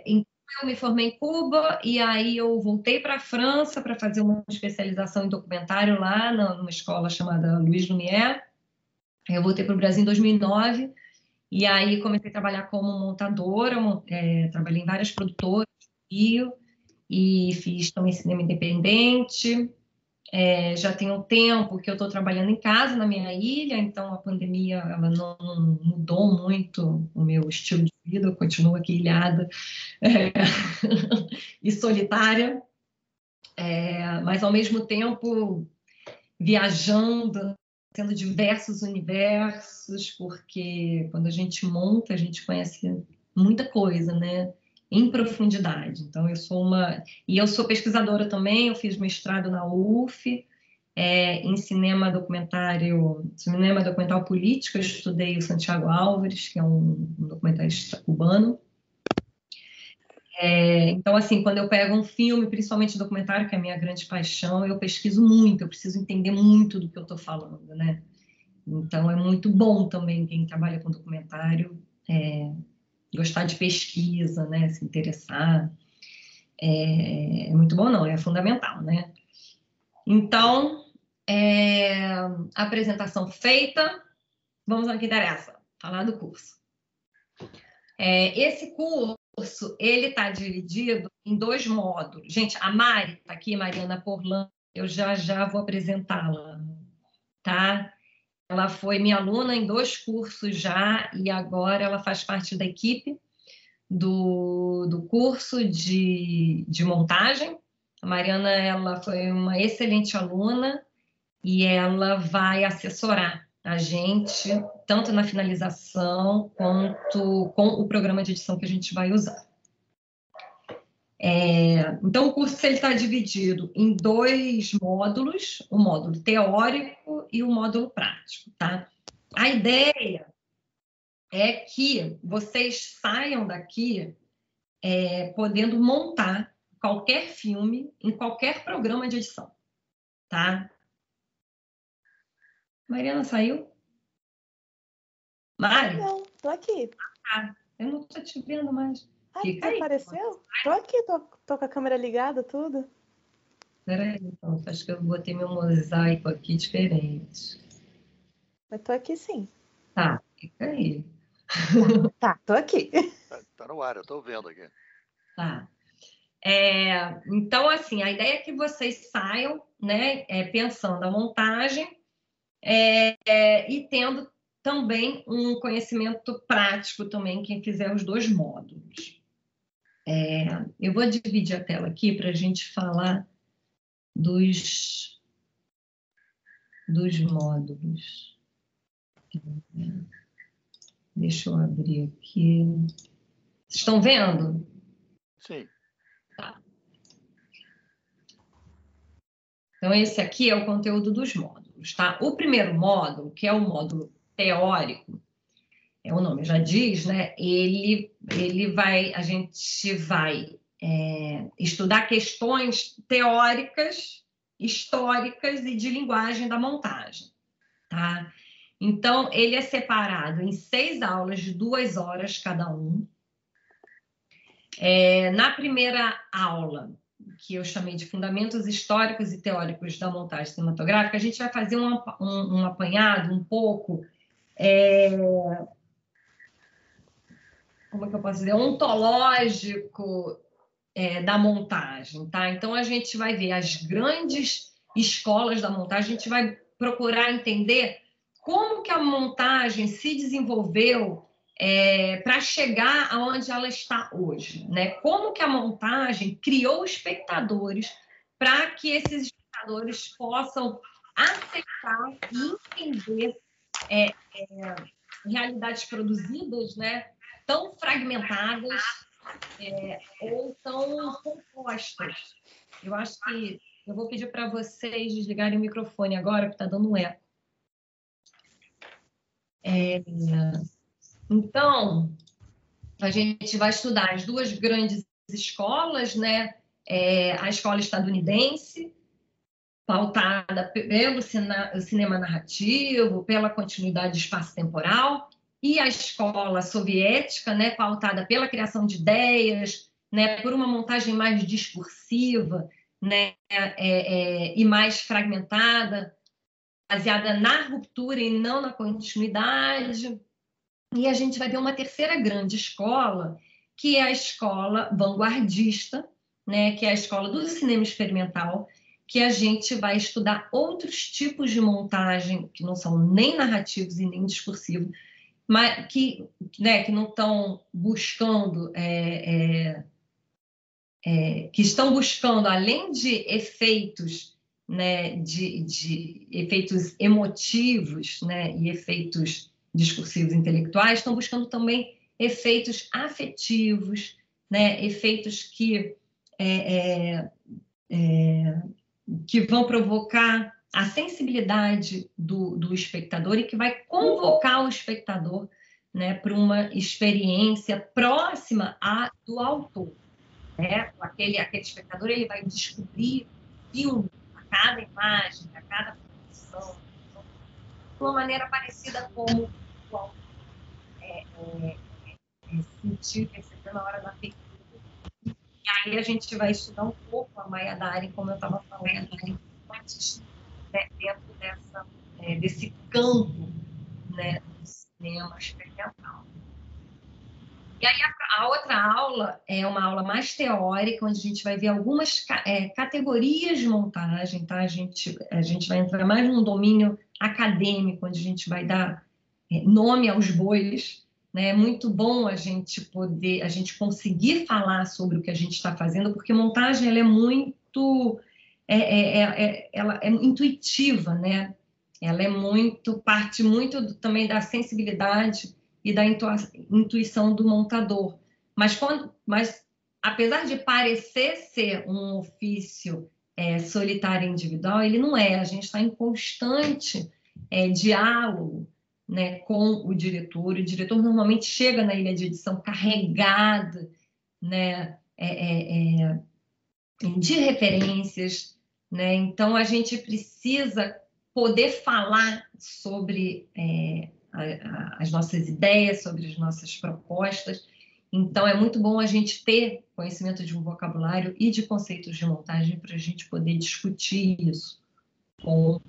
Então eu me formei em Cuba e aí eu voltei para a França para fazer uma especialização em documentário lá numa escola chamada Louis Lumière. Eu voltei para o Brasil em 2009 e aí comecei a trabalhar como montadora, trabalhei em várias produtoras do Rio e fiz também cinema independente. Já tem um tempo que eu estou trabalhando em casa na minha ilha, então a pandemia ela não mudou muito o meu estilo de vida, eu continuo aqui ilhada e solitária, mas ao mesmo tempo viajando, tendo diversos universos, porque quando a gente monta, a gente conhece muita coisa, né? Em profundidade. Então, eu sou pesquisadora também, eu fiz mestrado na UF, em cinema documental político, eu estudei o Santiago Álvares, que é um documentarista cubano. Então, assim, quando eu pego um filme, principalmente documentário, que é a minha grande paixão, eu pesquiso muito, eu preciso entender muito do que eu estou falando, né? Então, é muito bom também quem trabalha com documentário gostar de pesquisa, né? Se interessar. É muito bom, não, é fundamental, né? Então, apresentação feita, vamos ao que interessa, falar do curso. Esse curso, ele está dividido em 2 módulos. Gente, a Mari está aqui, Mariana Porlan, eu já vou apresentá-la, tá? Ela foi minha aluna em 2 cursos já e agora ela faz parte da equipe do curso de montagem. A Mariana ela foi uma excelente aluna e ela vai assessorar a gente tanto na finalização quanto com o programa de edição que a gente vai usar. Então, o curso está dividido em 2 módulos, o módulo teórico e o módulo prático, tá? A ideia é que vocês saiam daqui podendo montar qualquer filme em qualquer programa de edição, tá? Mariana saiu? Mari? Não, tô aqui. Eu não tô te vendo mais. Fica aí. Apareceu? Tô aqui, tô com a câmera ligada, tudo. Peraí, então, acho que eu botei meu mosaico aqui diferente. Eu tô aqui sim. Tá, fica aí. Tá, tô aqui. Tá no ar, eu tô vendo aqui. Tá. Então, assim, a ideia é que vocês saiam, né, pensando a montagem e tendo também um conhecimento prático também, quem fizer os 2 módulos. Eu vou dividir a tela aqui para a gente falar dos módulos. Deixa eu abrir aqui. Vocês estão vendo? Sim. Tá. Então, esse aqui é o conteúdo dos módulos, tá? O primeiro módulo, que é o módulo teórico, o nome já diz, né? A gente vai estudar questões teóricas, históricas e de linguagem da montagem, tá? Então, ele é separado em 6 aulas de 2 horas cada um. Na primeira aula, que eu chamei de Fundamentos Históricos e Teóricos da Montagem Cinematográfica, a gente vai fazer um apanhado um pouco, como é que eu posso dizer, ontológico da montagem, tá? Então, a gente vai ver as grandes escolas da montagem, a gente vai procurar entender como que a montagem se desenvolveu para chegar aonde ela está hoje, né? Como que a montagem criou espectadores para que esses espectadores possam aceitar e entender realidades produzidas, né? Tão fragmentadas ou tão compostas. Eu acho que eu vou pedir para vocês desligarem o microfone agora, porque está dando um eco. Então, a gente vai estudar as 2 grandes escolas, né? A escola estadunidense, pautada pelo cinema narrativo, pela continuidade espaço-temporal, e a escola soviética, né? Pautada pela criação de ideias, né? Por uma montagem mais discursiva, né? E mais fragmentada, baseada na ruptura e não na continuidade. E a gente vai ver uma terceira grande escola, que é a escola vanguardista, né, que é a escola do cinema experimental, que a gente vai estudar outros tipos de montagem que não são nem narrativos e nem discursivos, mas que não estão buscando, que estão buscando, além de efeitos, né, de efeitos emotivos, né, e efeitos discursivos intelectuais, estão buscando também efeitos afetivos, né, efeitos que vão provocar a sensibilidade do espectador e que vai convocar o espectador, né, para uma experiência próxima à do autor, né? Aquele espectador, ele vai descobrir o filme a cada imagem, a cada produção, de uma maneira parecida como o autor sentiu, percebeu na hora da feitura. E aí a gente vai estudar um pouco a Mayadari, como eu estava falando antes, né, dentro desse campo, né, do cinema experimental. E aí a outra aula é uma aula mais teórica, onde a gente vai ver algumas categorias de montagem, tá? A gente vai entrar mais num domínio acadêmico, onde a gente vai dar nome aos bois, né? É muito bom a gente conseguir falar sobre o que a gente está fazendo, porque montagem ela é muito ela é intuitiva, né? Ela parte muito também da sensibilidade e da intuição do montador. Mas apesar de parecer ser um ofício solitário e individual, ele não é. A gente está em constante diálogo, né, com o diretor. O diretor normalmente chega na ilha de edição carregado, né, de referências, né? Então, a gente precisa poder falar sobre as nossas ideias, sobre as nossas propostas. Então, é muito bom a gente ter conhecimento de um vocabulário e de conceitos de montagem para a gente poder discutir isso com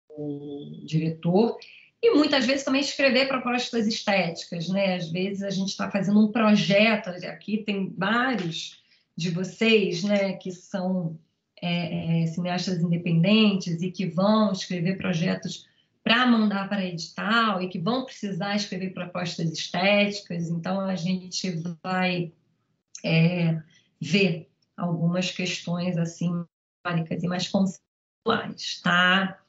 o diretor. E muitas vezes também escrever propostas estéticas, né? Às vezes a gente está fazendo um projeto, aqui tem vários de vocês, né, que são cineastas independentes e que vão escrever projetos para mandar para edital e que vão precisar escrever propostas estéticas. Então, a gente vai ver algumas questões assim, teóricas e mais conceituais, tá?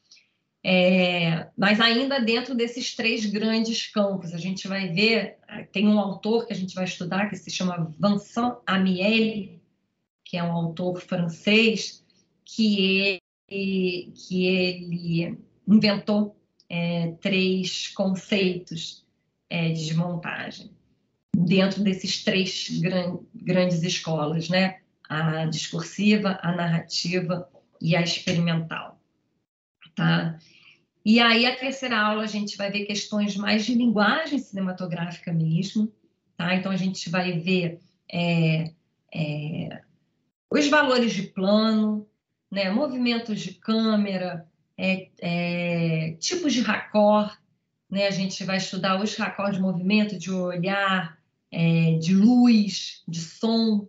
Mas ainda dentro desses 3 grandes campos, a gente vai ver, tem um autor que a gente vai estudar que se chama Vincent Amiel, que é um autor francês, que ele inventou 3 conceitos de montagem. dentro desses 3 grandes escolas, né? A discursiva, a narrativa e a experimental, tá? E aí, a terceira aula, a gente vai ver questões mais de linguagem cinematográfica mesmo, tá? Então, a gente vai ver os valores de plano, né? Movimentos de câmera, tipos de raccord, né? A gente vai estudar os raccords de movimento, de olhar, de luz, de som,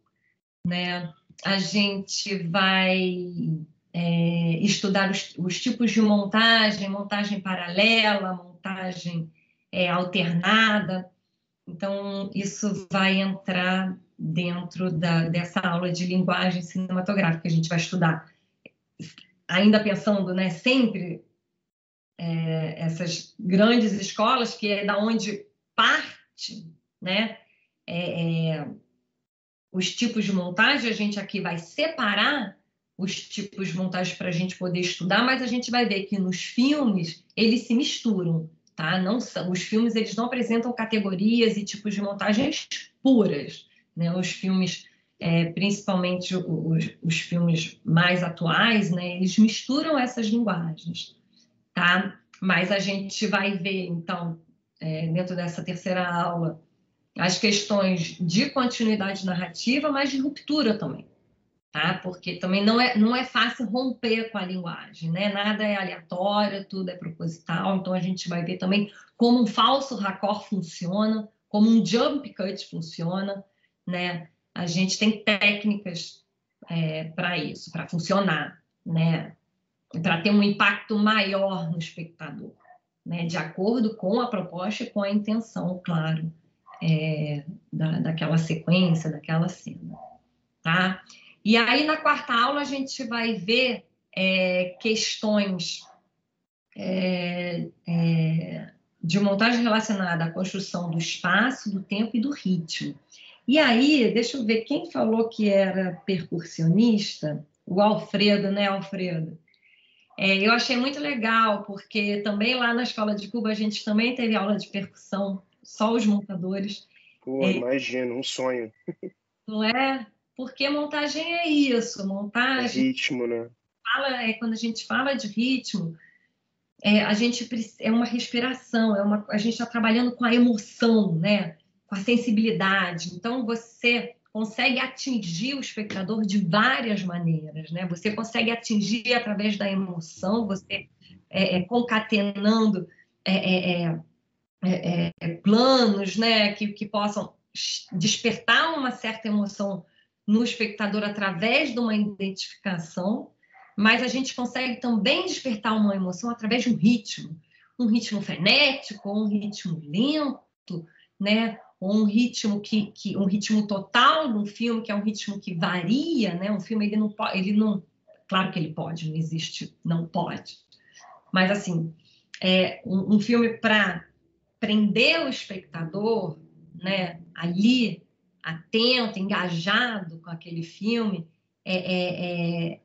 né? A gente vai estudar os tipos de montagem paralela, montagem alternada. Então, isso vai entrar dentro dessa aula de linguagem cinematográfica. A gente vai estudar, ainda pensando, né, sempre essas grandes escolas, que é da onde parte, né, os tipos de montagem. A gente aqui vai separar os tipos de montagem para a gente poder estudar, mas a gente vai ver que nos filmes eles se misturam, tá? Os filmes, eles não apresentam categorias e tipos de montagens puras, né? Os filmes, principalmente os filmes mais atuais, né? Eles misturam essas linguagens, tá? Mas a gente vai ver, então, dentro dessa terceira aula, as questões de continuidade narrativa, mas de ruptura também, tá? Porque também não é fácil romper com a linguagem, né? Nada é aleatório, tudo é proposital. Então, a gente vai ver também como um falso raccord funciona, como um jump cut funciona, né? A gente tem técnicas para isso, para funcionar, né? Para ter um impacto maior no espectador, né? De acordo com a proposta e com a intenção, claro, daquela sequência, daquela cena, tá? E aí, na quarta aula, a gente vai ver questões de montagem relacionada à construção do espaço, do tempo e do ritmo. E aí, deixa eu ver, quem falou que era percussionista? O Alfredo, né, Alfredo? Eu achei muito legal, porque também lá na Escola de Cuba a gente também teve aula de percussão, só os montadores. Pô, imagino, um sonho. Não é? Porque montagem é isso, montagem... É ritmo, né? Quando a gente fala de ritmo, é uma respiração, a gente está trabalhando com a emoção, né? Com a sensibilidade. Então, você consegue atingir o espectador de várias maneiras, né? Você consegue atingir através da emoção, você concatenando planos, né? Que possam despertar uma certa emoção no espectador através de uma identificação, mas a gente consegue também despertar uma emoção através de um ritmo frenético, um ritmo lento, né? Ou um ritmo um ritmo total de um filme, que é um ritmo que varia, né? Um filme, ele não, claro que ele pode, não existe, não pode, mas assim, um filme para prender o espectador, né? Ali, atento, engajado com aquele filme, é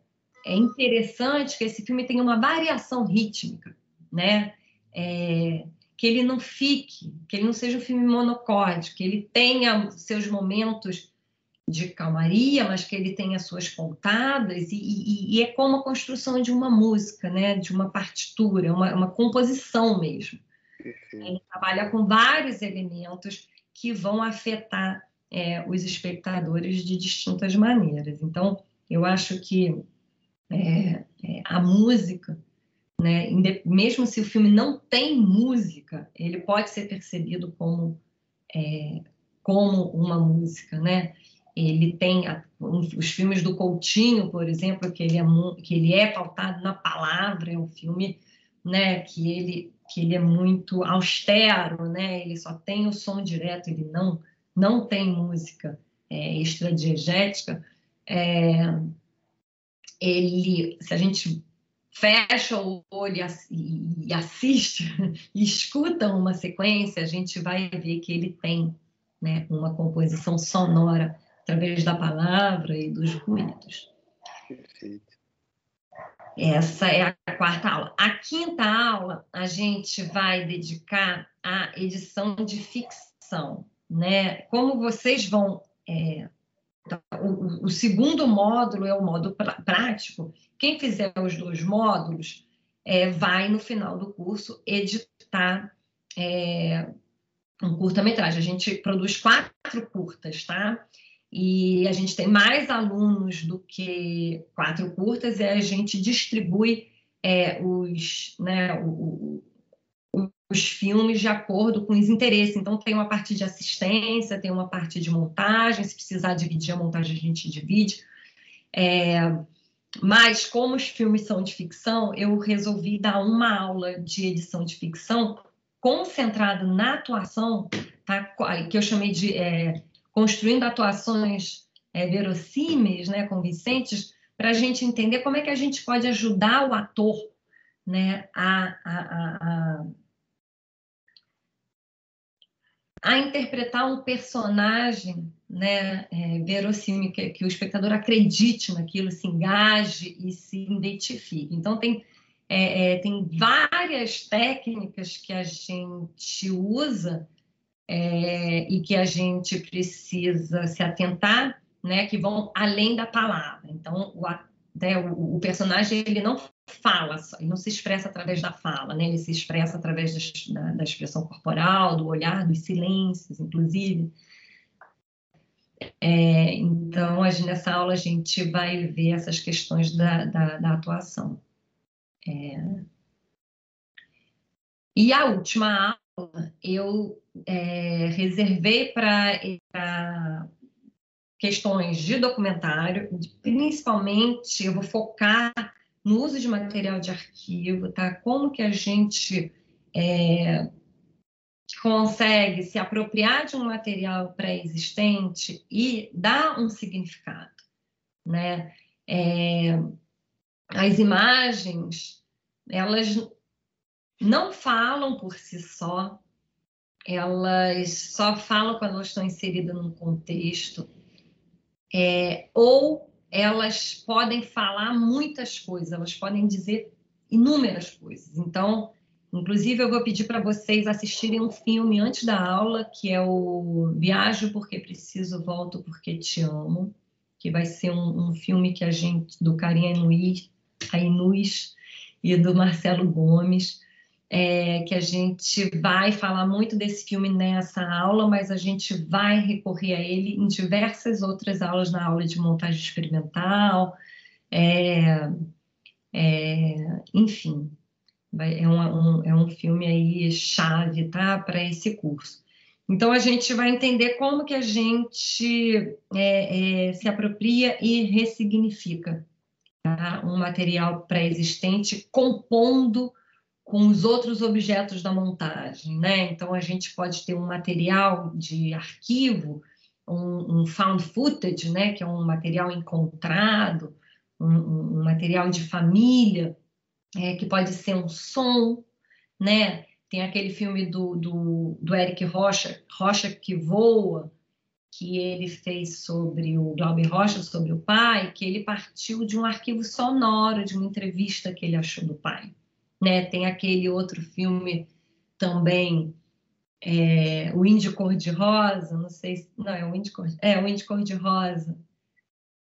interessante que esse filme tenha uma variação rítmica, né? Que ele não seja um filme monocórdico, que ele tenha seus momentos de calmaria, mas que ele tenha suas pontadas, e é como a construção de uma música, né? De uma partitura, uma composição mesmo. Ele trabalha com vários elementos que vão afetar os espectadores de distintas maneiras. Então, eu acho que a música, né, mesmo se o filme não tem música, ele pode ser percebido como uma música, né? Ele tem os filmes do Coutinho, por exemplo, que ele é pautado na palavra, é um filme, né, que ele é muito austero, né? Ele só tem o som direto, ele não tem música extradiegética. Se a gente fecha o olho e assiste e escuta uma sequência, a gente vai ver que ele tem, né, uma composição sonora através da palavra e dos ruídos. Perfeito. Essa é a quarta aula. A quinta aula a gente vai dedicar à edição de ficção, né? Como vocês vão... o segundo módulo é o módulo prático. Quem fizer os 2 módulos vai, no final do curso, editar um curta-metragem. A gente produz 4 curtas, tá? E a gente tem mais alunos do que 4 curtas, e a gente distribui os filmes de acordo com os interesses. Então, tem uma parte de assistência, tem uma parte de montagem, se precisar dividir a montagem, a gente divide. Mas, como os filmes são de ficção, eu resolvi dar uma aula de edição de ficção concentrada na atuação, tá? Que eu chamei de construindo atuações verossímeis, né, convincentes, para a gente entender como é que a gente pode ajudar o ator, né, a interpretar um personagem, né, verossímil, que o espectador acredite naquilo, se engaje e se identifique. Então, tem várias técnicas que a gente usa e que a gente precisa se atentar, né, que vão além da palavra. Então, o personagem, ele não fala só, ele não se expressa através da fala, né? Ele se expressa através da expressão corporal, do olhar, dos silêncios, inclusive. Então, nessa aula, a gente vai ver essas questões da atuação. E a última aula eu reservei para questões de documentário, principalmente eu vou focar no uso de material de arquivo, tá? Como que a gente consegue se apropriar de um material pré-existente e dar um significado, né? As imagens, elas não falam por si só, elas só falam quando elas estão inseridas num contexto, ou elas podem falar muitas coisas, elas podem dizer inúmeras coisas. Então, inclusive, eu vou pedir para vocês assistirem um filme antes da aula, que é o Viajo Porque Preciso, Volto Porque Te Amo, que vai ser um filme que do Karim Ainus e do Marcelo Gomes, que a gente vai falar muito desse filme nessa aula, mas a gente vai recorrer a ele em diversas outras aulas, na aula de montagem experimental, enfim, é um filme aí chave, tá, para esse curso. Então, a gente vai entender como que a gente se apropria e ressignifica, tá, um material pré-existente, compondo com os outros objetos da montagem, né? Então, a gente pode ter um material de arquivo, um found footage, né? Que é um material encontrado, um material de família, que pode ser um som, né? Tem aquele filme do Eric Rocha que Voa, que ele fez sobre o Glauber Rocha, sobre o pai, que ele partiu de um arquivo sonoro, de uma entrevista que ele achou do pai. Né? Tem aquele outro filme também, o Índio Cor-de-Rosa, não sei se... Não, o Índio Cor-de-Rosa.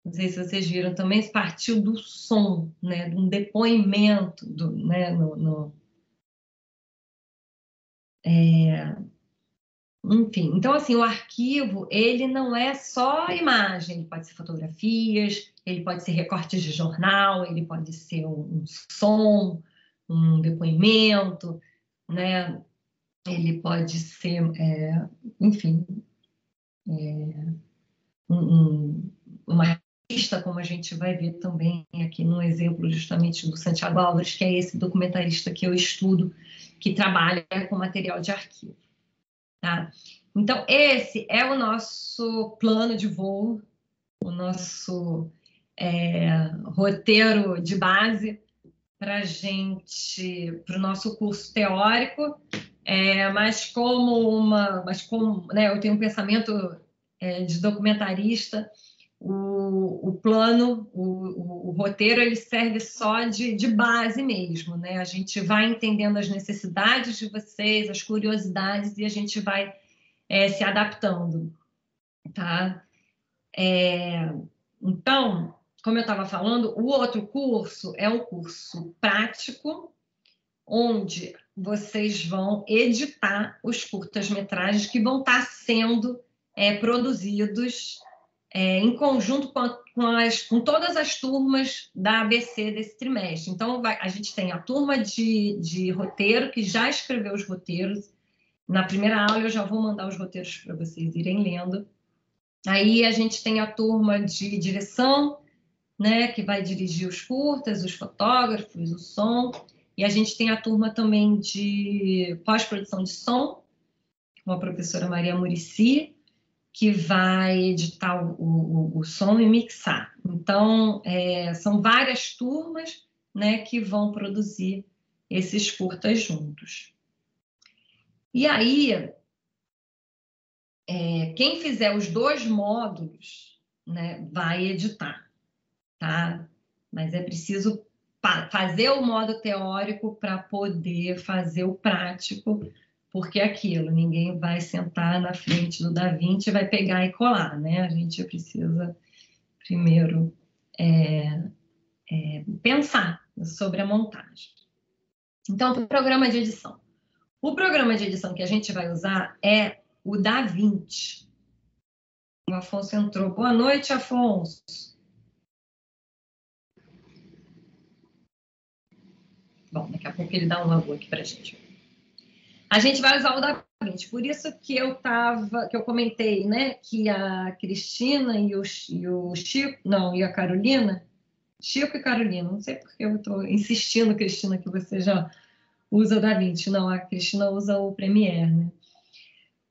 Não sei se vocês viram, também partiu do som, né? De um depoimento, né? Enfim, então, assim, o arquivo, ele não é só imagem, ele pode ser fotografias, ele pode ser recortes de jornal, ele pode ser um som, um depoimento, né? Ele pode ser, enfim, uma artista, como a gente vai ver também aqui no exemplo justamente do Santiago Álvares, que é esse documentarista que eu estudo, que trabalha com material de arquivo. Tá? Então, esse é o nosso plano de voo, o nosso roteiro de base para o nosso curso teórico, mas como né, eu tenho um pensamento de documentarista, o plano, o roteiro, ele serve só de base mesmo, né? A gente vai entendendo as necessidades de vocês, as curiosidades, e a gente vai se adaptando, tá? Então, como eu estava falando, o outro curso é um curso prático, onde vocês vão editar os curtas-metragens que vão estar sendo produzidos em conjunto com todas as turmas da ABC desse trimestre. Então, a gente tem a turma de roteiro, que já escreveu os roteiros. Na primeira aula, eu já vou mandar os roteiros para vocês irem lendo. Aí, a gente tem a turma de direção, né, que vai dirigir os curtas, os fotógrafos, o som. E a gente tem a turma também de pós-produção de som, com a professora Maria Muricy, que vai editar o som e mixar. Então, são várias turmas, né, que vão produzir esses curtas juntos. E aí, quem fizer os 2 módulos, né, vai editar, tá? Mas é preciso fazer o modo teórico para poder fazer o prático, porque é aquilo, ninguém vai sentar na frente do DaVinci e vai pegar e colar, né? A gente precisa primeiro pensar sobre a montagem. Então, o programa de edição. O programa de edição que a gente vai usar é o DaVinci. O Afonso entrou. Boa noite, Afonso. Bom, daqui a pouco ele dá um alô aqui para a gente. A gente vai usar o DaVinci. Por isso que eu comentei, né, que a Cristina e o Chico, não, e a Carolina, Chico e Carolina, não sei porque eu estou insistindo, Cristina, que você já usa o DaVinci. Não, a Cristina usa o Premiere, né?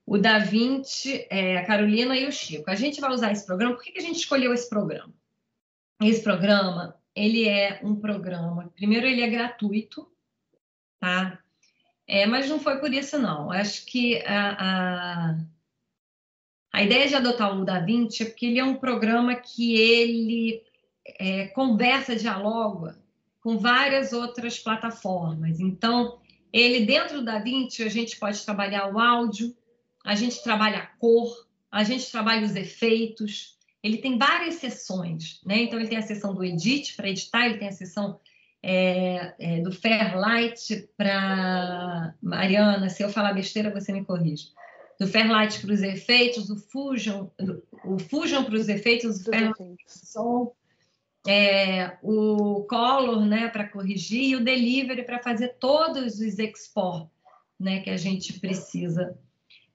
O DaVinci, a Carolina e o Chico. A gente vai usar esse programa. Por que a gente escolheu esse programa? Esse programa, ele é um programa... Primeiro, ele é gratuito, tá? Mas não foi por isso, não. Acho que a ideia de adotar o DaVinci é porque ele é um programa que ele conversa, dialoga com várias outras plataformas. Então, ele dentro do DaVinci, a gente pode trabalhar o áudio, a gente trabalha a cor, a gente trabalha os efeitos. Ele tem várias seções, né? Então, ele tem a seção do Edit para editar, ele tem a seção do Fairlight para... Mariana, se eu falar besteira, você me corrige. Do Fairlight para os efeitos, o Fusion para os efeitos, o Fairlight para o som, o Color, né, para corrigir, e o Delivery para fazer todos os export, né, que a gente precisa.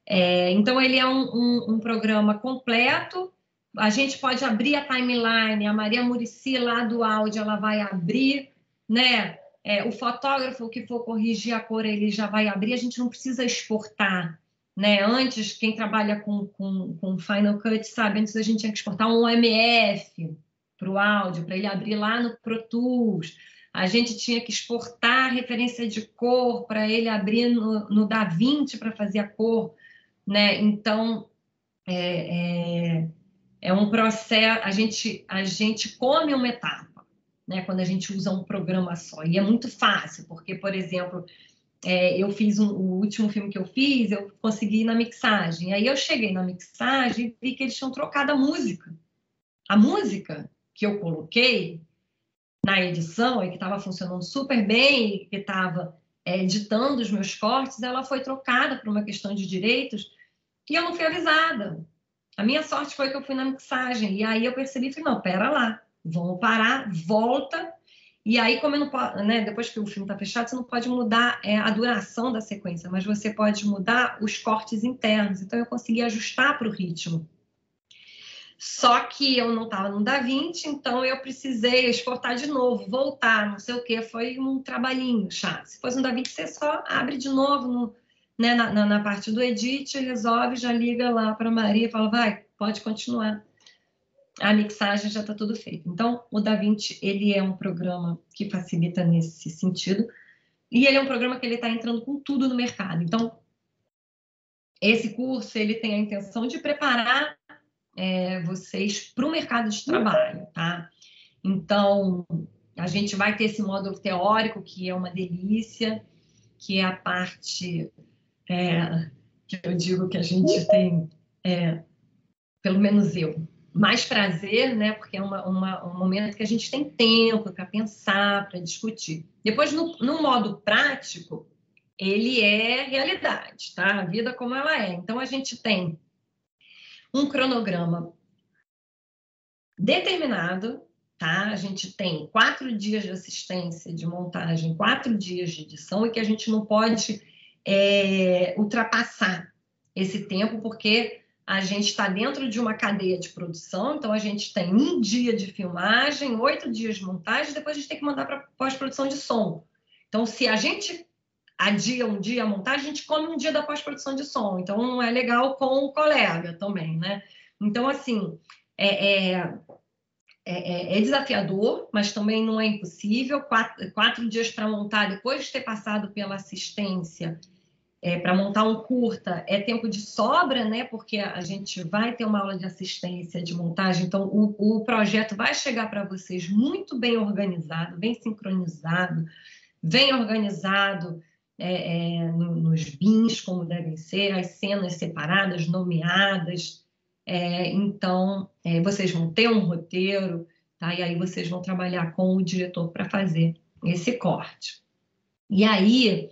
Então, ele é um programa completo. A gente pode abrir a timeline, a Maria Muricy lá do áudio, ela vai abrir, né? O fotógrafo que for corrigir a cor, ele já vai abrir, a gente não precisa exportar, né? Antes, quem trabalha com Final Cut, sabe, antes a gente tinha que exportar um OMF para o áudio, para ele abrir lá no Pro Tools. A gente tinha que exportar a referência de cor para ele abrir no DaVinci para fazer a cor, né? Então, é um processo, a gente come uma etapa, né, quando a gente usa um programa só. E é muito fácil, porque, por exemplo, eu fiz o último filme que eu fiz, eu consegui ir na mixagem. Aí eu cheguei na mixagem e vi que eles tinham trocado a música. A música que eu coloquei na edição e que estava funcionando super bem e que estava editando os meus cortes, ela foi trocada por uma questão de direitos e eu não fui avisada. A minha sorte foi que eu fui na mixagem. E aí eu percebi, falei, não, pera lá, vamos parar, volta. E aí, como eu não posso, né, depois que o filme está fechado, você não pode mudar a duração da sequência, mas você pode mudar os cortes internos. Então, eu consegui ajustar para o ritmo. Só que eu não estava no DaVinci, então eu precisei exportar de novo, voltar, não sei o quê. Foi um trabalhinho chato. Se fosse no DaVinci, você só abre de novo né, na parte do edit, resolve, já liga lá para a Maria e fala, vai, pode continuar. A mixagem já está tudo feito. Então, o DaVinci, ele é um programa que facilita nesse sentido, e ele é um programa que ele está entrando com tudo no mercado. Então, esse curso, ele tem a intenção de preparar vocês para o mercado de trabalho, tá? Então, a gente vai ter esse módulo teórico, que é uma delícia, que é a parte que eu digo que a gente tem, pelo menos eu, mais prazer, né? Porque é um momento que a gente tem tempo para pensar, para discutir. Depois, no modo prático, ele é realidade, tá? A vida como ela é. Então, a gente tem um cronograma determinado, tá? A gente tem 4 dias de assistência, de montagem, 4 dias de edição, e que a gente não pode ultrapassar esse tempo, porque a gente está dentro de uma cadeia de produção, então a gente tem 1 dia de filmagem, 8 dias de montagem, depois a gente tem que mandar para pós-produção de som. Então, se a gente adia um dia a montagem, a gente come um dia da pós-produção de som. Então, não é legal com o colega também, né? Então, assim, é desafiador, mas também não é impossível. 4 dias para montar, depois de ter passado pela assistência, para montar um curta, é tempo de sobra, né? Porque a gente vai ter uma aula de assistência, de montagem, então o projeto vai chegar para vocês muito bem organizado, bem sincronizado, bem organizado nos bins, como devem ser, as cenas separadas, nomeadas. Então, vocês vão ter um roteiro, tá? E aí vocês vão trabalhar com o diretor para fazer esse corte. E aí,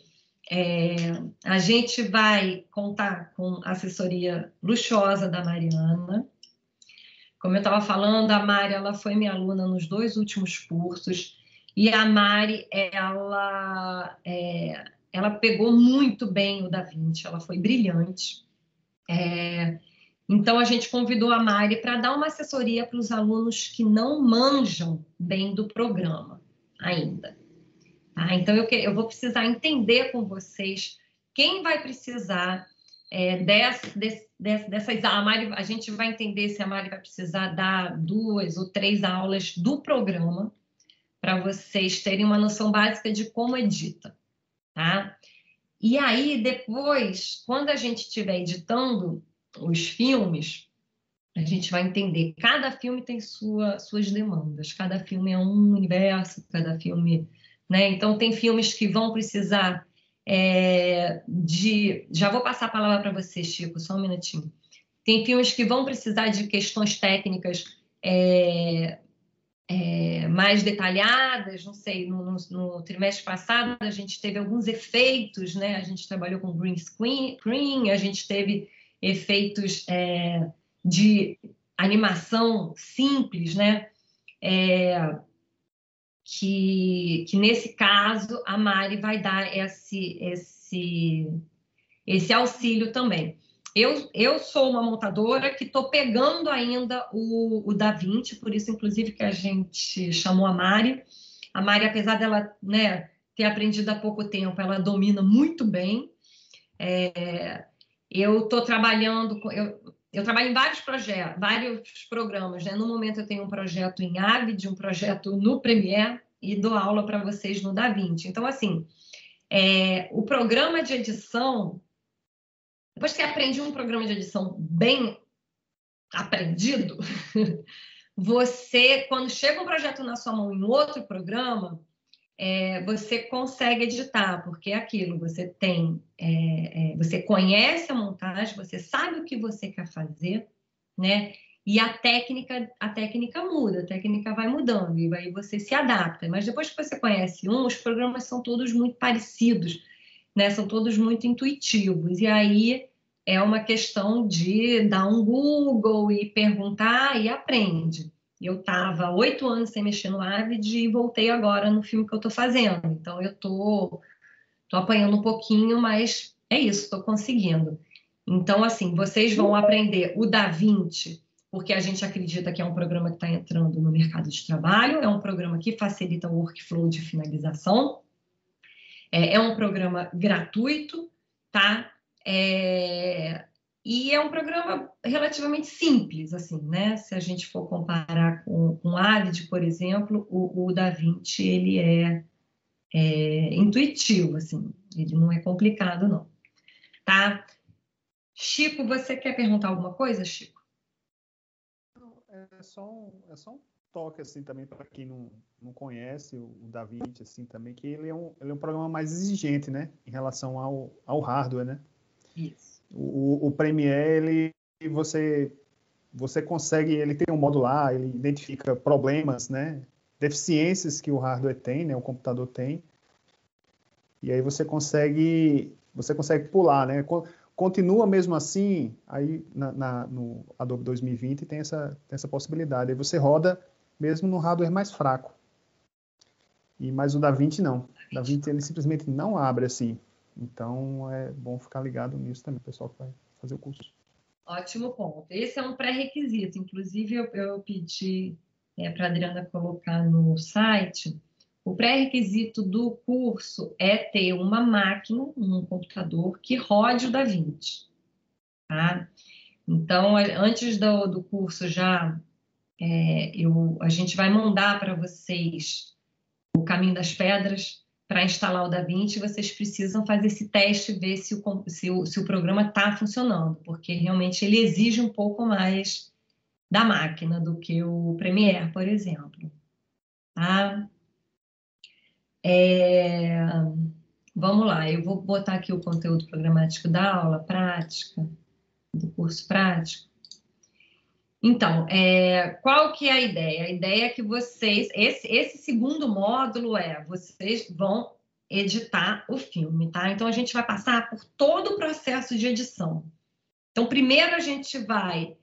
a gente vai contar com a assessoria luxuosa da Mariana. Como eu estava falando, a Mari, ela foi minha aluna nos 2 últimos cursos, e a Mari, ela pegou muito bem o Da Vinci, ela foi brilhante. Então, a gente convidou a Mari para dar uma assessoria para os alunos que não manjam bem do programa ainda. Tá? Então, eu vou precisar entender com vocês quem vai precisar dessas aulas. A gente vai entender se a Mari vai precisar dar 2 ou 3 aulas do programa para vocês terem uma noção básica de como edita. Tá? E aí, depois, quando a gente estiver editando os filmes, a gente vai entender. Cada filme tem suas demandas. Cada filme é um universo, cada filme... Né? Então, tem filmes que vão precisar Já vou passar a palavra para você, Chico, só um minutinho. Tem filmes que vão precisar de questões técnicas mais detalhadas. Não sei, no trimestre passado a gente teve alguns efeitos, né? A gente trabalhou com green screen, a gente teve efeitos de animação simples, né? Que nesse caso a Mari vai dar esse auxílio também. Eu sou uma montadora que estou pegando ainda o Da Vinci, por isso, inclusive, que a gente chamou a Mari. A Mari, apesar dela, né, ter aprendido há pouco tempo, ela domina muito bem. Eu estou trabalhando... Eu trabalho em vários projetos, vários programas, né? No momento eu tenho um projeto em Avid, um projeto no Premiere e dou aula para vocês no Da Vinci. Então, assim, o programa de edição, depois que você aprende um programa de edição bem aprendido, você, quando chega um projeto na sua mão em outro programa, você consegue editar, porque é aquilo, você tem, você conhece a montagem, você sabe o que você quer fazer, né? E a técnica muda, a técnica vai mudando, e aí você se adapta. Mas depois que você conhece os programas são todos muito parecidos, né? São todos muito intuitivos, e aí é uma questão de dar um Google e perguntar e aprende. Eu estava 8 anos sem mexer no Avid e voltei agora no filme que eu estou fazendo. Então, eu estou apanhando um pouquinho, mas é isso, estou conseguindo. Então, assim, vocês vão aprender o Da Vinci, porque a gente acredita que é um programa que está entrando no mercado de trabalho, é um programa que facilita o workflow de finalização, é um programa gratuito, tá? E é um programa relativamente simples, assim, né? Se a gente for comparar com o Avid, por exemplo, o Da Vinci, ele é intuitivo, assim, ele não é complicado, não. Tá? Chico, você quer perguntar alguma coisa, Chico? É só um toque, assim, também, para quem não conhece o Da Vinci, assim, também, que ele é um programa mais exigente, né? Em relação ao hardware, né? Isso. O Premiere, você consegue, ele tem um modular, ele identifica problemas, né? Deficiências que o hardware tem, né? O computador tem. E aí você consegue pular, né? Continua mesmo assim, aí no Adobe 2020 tem essa possibilidade. Aí você roda mesmo no hardware mais fraco. Mas o DaVinci não. O DaVinci ele simplesmente não abre assim. Então é bom ficar ligado nisso também, pessoal que vai fazer o curso. Ótimo ponto. Esse é um pré-requisito. Inclusive, eu pedi para a Adriana colocar no site. O pré-requisito do curso é ter uma máquina, um computador que rode o DaVinci. Tá? Então, antes do curso já, a gente vai mandar para vocês o caminho das pedras para instalar o DaVinci. Vocês precisam fazer esse teste, ver se o programa está funcionando, porque realmente ele exige um pouco mais da máquina do que o Premiere, por exemplo. Tá? Vamos lá, eu vou botar aqui o conteúdo programático da aula prática, do curso prático. Então, qual que é a ideia? A ideia é que vocês, esse segundo módulo vocês vão editar o filme, tá? Então, a gente vai passar por todo o processo de edição. Então, primeiro a gente vai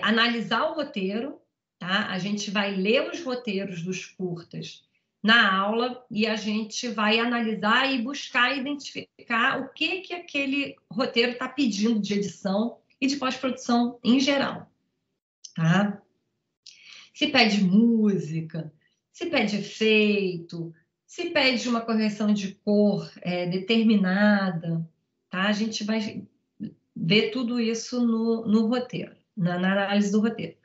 analisar o roteiro, tá? A gente vai ler os roteiros dos curtas na aula e a gente vai analisar e buscar identificar o que aquele roteiro está pedindo de edição e de pós-produção em geral. Tá? Se pede música, se pede efeito, se pede uma correção de cor determinada, tá? A gente vai ver tudo isso no roteiro, na análise do roteiro.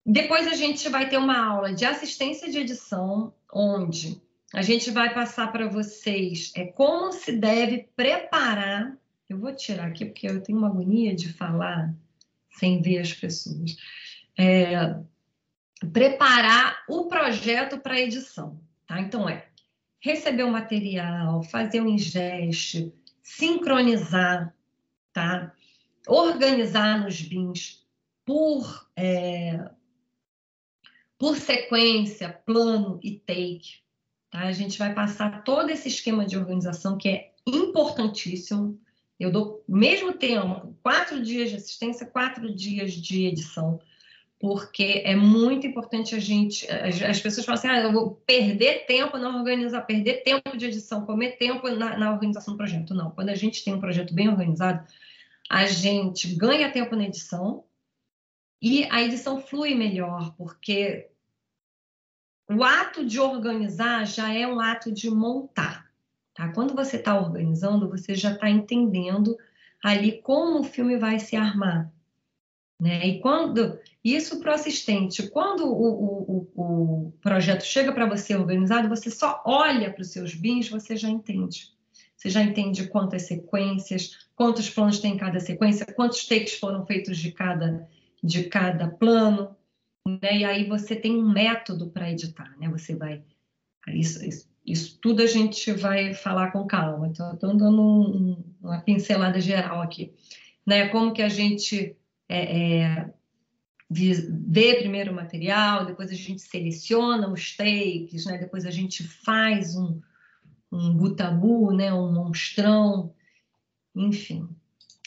Depois a gente vai ter uma aula de assistência de edição, onde a gente vai passar para vocês como se deve preparar. Eu vou tirar aqui porque eu tenho uma agonia de falar sem ver as pessoas. Preparar o projeto para edição. Tá? Então, receber o material, fazer o ingeste, sincronizar, tá? Organizar nos bins por sequência, plano e take. Tá? A gente vai passar todo esse esquema de organização que é importantíssimo. Eu dou o mesmo tempo, 4 dias de assistência, 4 dias de edição, porque é muito importante as pessoas falam assim, eu vou perder tempo na organização, perder tempo de edição, comer tempo na organização do projeto. Não, quando a gente tem um projeto bem organizado, a gente ganha tempo na edição e a edição flui melhor, porque o ato de organizar já é um ato de montar. Tá? Quando você está organizando, você já está entendendo ali como o filme vai se armar. Né? E isso para o assistente, quando o projeto chega para você organizado, você só olha para os seus bins, você já entende. Você já entende quantas sequências, quantos planos tem em cada sequência, quantos takes foram feitos de cada plano. Né? E aí você tem um método para editar. Né? Você vai... Isso tudo a gente vai falar com calma. Então, estou dando uma pincelada geral aqui. Né? Como que a gente vê primeiro o material, depois a gente seleciona os takes, né? Depois a gente faz um butabu, né? Um monstrão, enfim.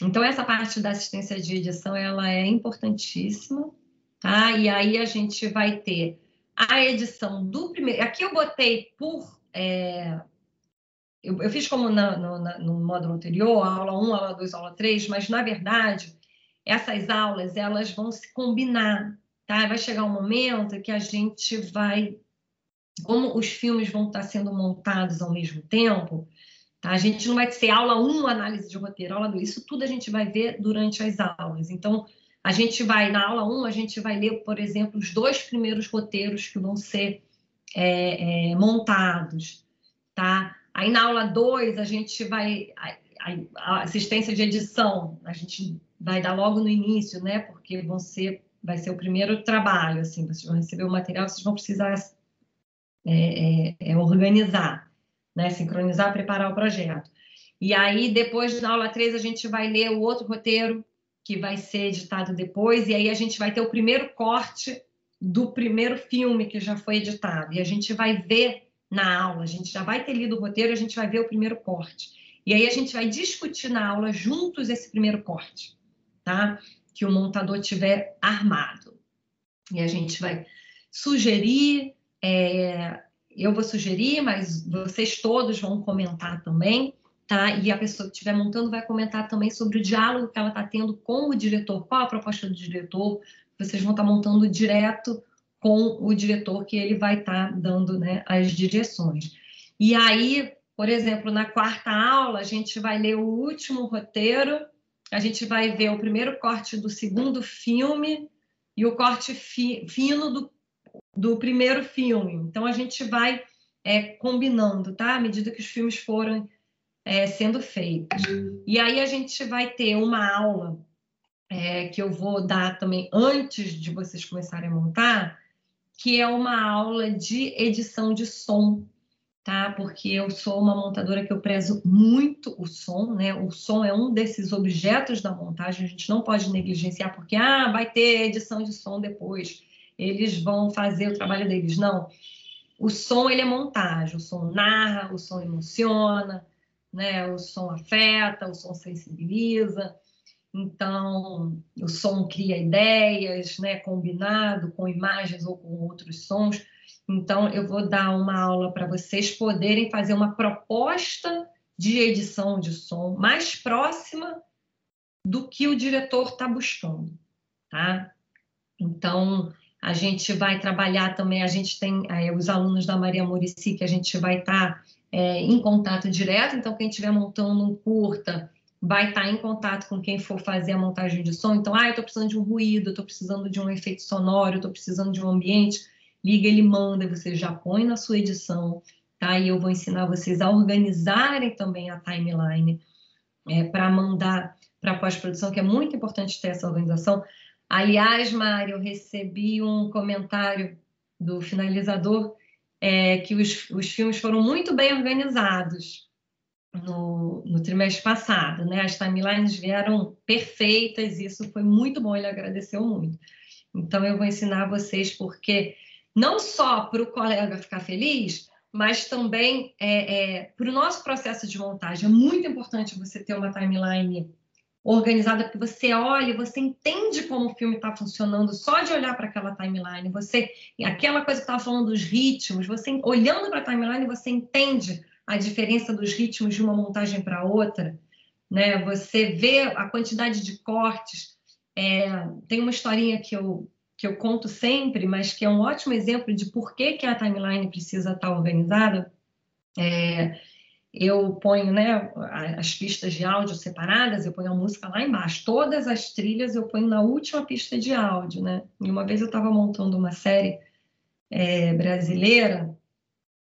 Então, essa parte da assistência de edição, ela é importantíssima. Tá? E aí a gente vai ter a edição do primeiro... Aqui eu botei por... Eu fiz como no módulo anterior, aula 1, aula 2, aula 3, mas, na verdade, essas aulas elas vão se combinar. Tá? Vai chegar um momento que a gente vai... Como os filmes vão estar sendo montados ao mesmo tempo, tá? A gente não vai ser aula 1, análise de roteiro, aula 2. Isso tudo a gente vai ver durante as aulas. Então, na aula 1, a gente vai ler, por exemplo, os 2 primeiros roteiros que vão ser montados, tá? Aí na aula 2, a gente vai... A assistência de edição, a gente vai dar logo no início, né? Porque vai ser o primeiro trabalho, assim, vocês vão receber o material, vocês vão precisar organizar, né? Sincronizar, preparar o projeto. E aí, depois, na aula 3, a gente vai ler o outro roteiro, que vai ser editado depois, e aí a gente vai ter o primeiro corte do primeiro filme que já foi editado. E a gente vai ver na aula, a gente já vai ter lido o roteiro, a gente vai ver o primeiro corte. E aí a gente vai discutir na aula juntos esse primeiro corte, tá? Que o montador tiver armado. E a gente vai sugerir, eu vou sugerir, mas vocês todos vão comentar também, tá? E a pessoa que estiver montando vai comentar também sobre o diálogo que ela está tendo com o diretor, qual a proposta do diretor. Vocês vão estar montando direto com o diretor, que ele vai estar dando, né, as direções. E aí, por exemplo, na quarta aula, a gente vai ler o último roteiro, a gente vai ver o primeiro corte do segundo filme e o corte fino do primeiro filme. Então, a gente vai combinando, tá? À medida que os filmes foram sendo feitos. E aí, a gente vai ter uma aula que eu vou dar também antes de vocês começarem a montar, que é uma aula de edição de som, tá? Porque eu sou uma montadora que eu prezo muito o som, né? O som é um desses objetos da montagem, a gente não pode negligenciar, porque vai ter edição de som depois, eles vão fazer o trabalho deles. Não, o som, ele é montagem, o som narra, o som emociona, né? O som afeta, o som sensibiliza. Então, o som cria ideias, né, combinado com imagens ou com outros sons. Então, eu vou dar uma aula para vocês poderem fazer uma proposta de edição de som mais próxima do que o diretor está buscando, tá? Então, a gente vai trabalhar também, a gente tem os alunos da Maria Muricy, que a gente vai estar em contato direto. Então, quem estiver montando um curta vai estar em contato com quem for fazer a montagem de som. Então, eu estou precisando de um ruído, eu estou precisando de um efeito sonoro, eu estou precisando de um ambiente. Liga, ele manda, você já põe na sua edição, tá? E eu vou ensinar vocês a organizarem também a timeline para mandar para a pós-produção, que é muito importante ter essa organização. Aliás, Mari, eu recebi um comentário do finalizador que os filmes foram muito bem organizados no trimestre passado, né? As timelines vieram perfeitas, isso foi muito bom, ele agradeceu muito. Então, eu vou ensinar vocês, porque não só para o colega ficar feliz, mas também para o nosso processo de montagem. É muito importante você ter uma timeline organizada, porque você olha, você entende como o filme está funcionando só de olhar para aquela timeline. Aquela coisa que estava falando dos ritmos, você olhando para a timeline, você entende a diferença dos ritmos de uma montagem para outra, né? Você vê a quantidade de cortes. Tem uma historinha que eu conto sempre, mas que é um ótimo exemplo de por que a timeline precisa estar organizada. Eu ponho, né, as pistas de áudio separadas, eu ponho a música lá embaixo. Todas as trilhas eu ponho na última pista de áudio, né? E uma vez eu estava montando uma série brasileira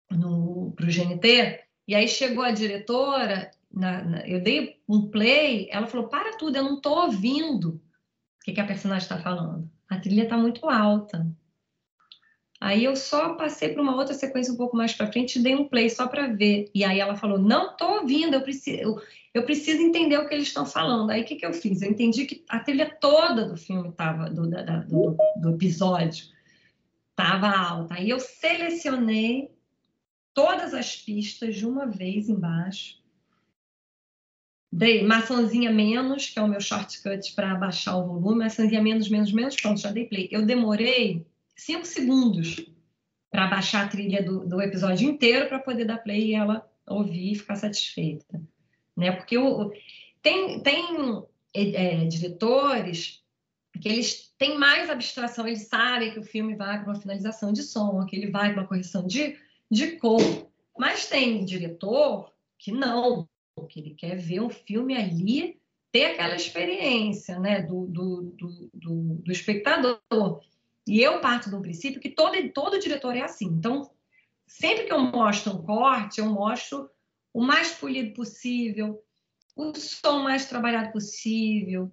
para o GNT, e aí chegou a diretora, eu dei um play, ela falou, para tudo, eu não estou ouvindo o que a personagem está falando. A trilha está muito alta. Aí eu só passei para uma outra sequência um pouco mais para frente e dei um play só para ver. E aí ela falou, não estou ouvindo, eu preciso entender o que eles estão falando. Aí o que eu fiz? Eu entendi que a trilha toda do filme estava, do episódio, estava alta. Aí eu selecionei todas as pistas de uma vez embaixo. Dei maçãzinha menos, que é o meu shortcut para baixar o volume. Maçãzinha menos, pronto, já dei play. Eu demorei 5 segundos para baixar a trilha do episódio inteiro para poder dar play e ela ouvir e ficar satisfeita, né? Porque tem diretores que eles têm mais abstração, eles sabem que o filme vai para uma finalização de som, que ele vai para uma correção de cor, mas tem diretor que não, que ele quer ver um filme ali, ter aquela experiência, né, do espectador. E eu parto do princípio que todo diretor é assim. Então, sempre que eu mostro um corte, eu mostro o mais polido possível, o som mais trabalhado possível.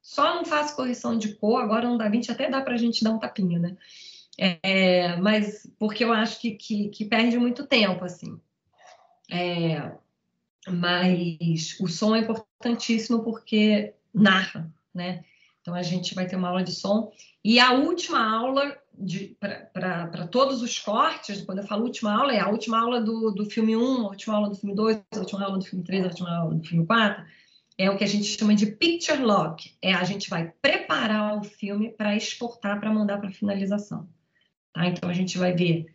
Só não faço correção de cor, agora no DaVinci até dá para a gente dar um tapinha, né? Mas porque eu acho que perde muito tempo, assim. mas o som é importantíssimo porque narra, né? Então, a gente vai ter uma aula de som. E a última aula, para todos os cortes, quando eu falo última aula, é a última aula do filme 1, a última aula do filme 2, a última aula do filme 3, a última aula do filme 4, é o que a gente chama de picture lock. A gente vai preparar o filme para exportar, para mandar para finalização. Tá? Então, a gente vai ver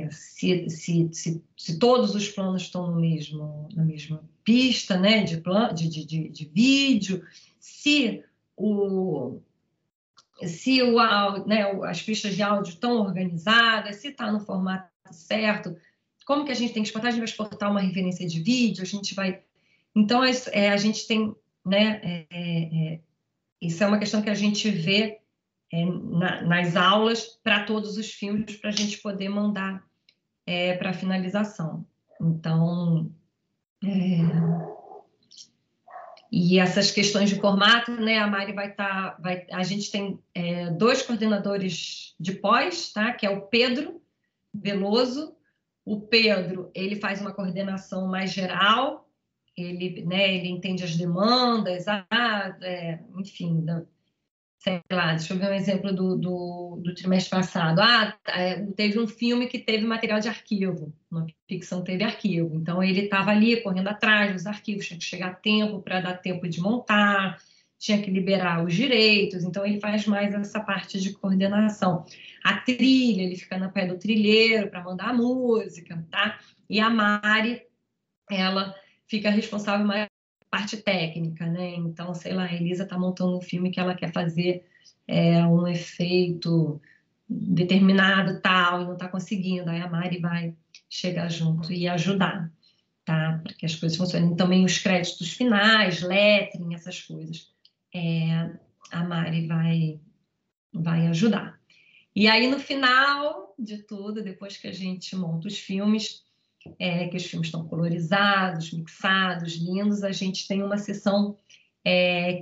se todos os planos estão na mesma pista, né, de vídeo, se as pistas de áudio estão organizadas, se está no formato certo, como que a gente tem que exportar? A gente vai exportar uma referência de vídeo, a gente vai... Então, a gente tem, né, isso é uma questão que a gente vê nas aulas para todos os filmes, para a gente poder mandar para finalização. Então, e essas questões de formato, né, a Mari a gente tem 2 coordenadores de pós, tá, que é o Pedro Veloso. O Pedro, ele faz uma coordenação mais geral, ele entende as demandas, enfim, sei lá, deixa eu ver um exemplo do trimestre passado. Teve um filme que teve material de arquivo, uma ficção teve arquivo. Então, ele estava ali correndo atrás dos arquivos, tinha que chegar a tempo para dar tempo de montar, tinha que liberar os direitos. Então, ele faz mais essa parte de coordenação. A trilha, ele fica na pé do trilheiro para mandar a música, tá? E a Mari, ela fica responsável mais parte técnica, né? Então, sei lá, a Elisa está montando um filme que ela quer fazer um efeito determinado tal, e não está conseguindo. Aí a Mari vai chegar junto e ajudar, tá? Para que as coisas funcionem. Também os créditos finais, lettering, essas coisas. A Mari vai ajudar. E aí, no final de tudo, depois que a gente monta os filmes, que os filmes estão colorizados, mixados, lindos, a gente tem uma sessão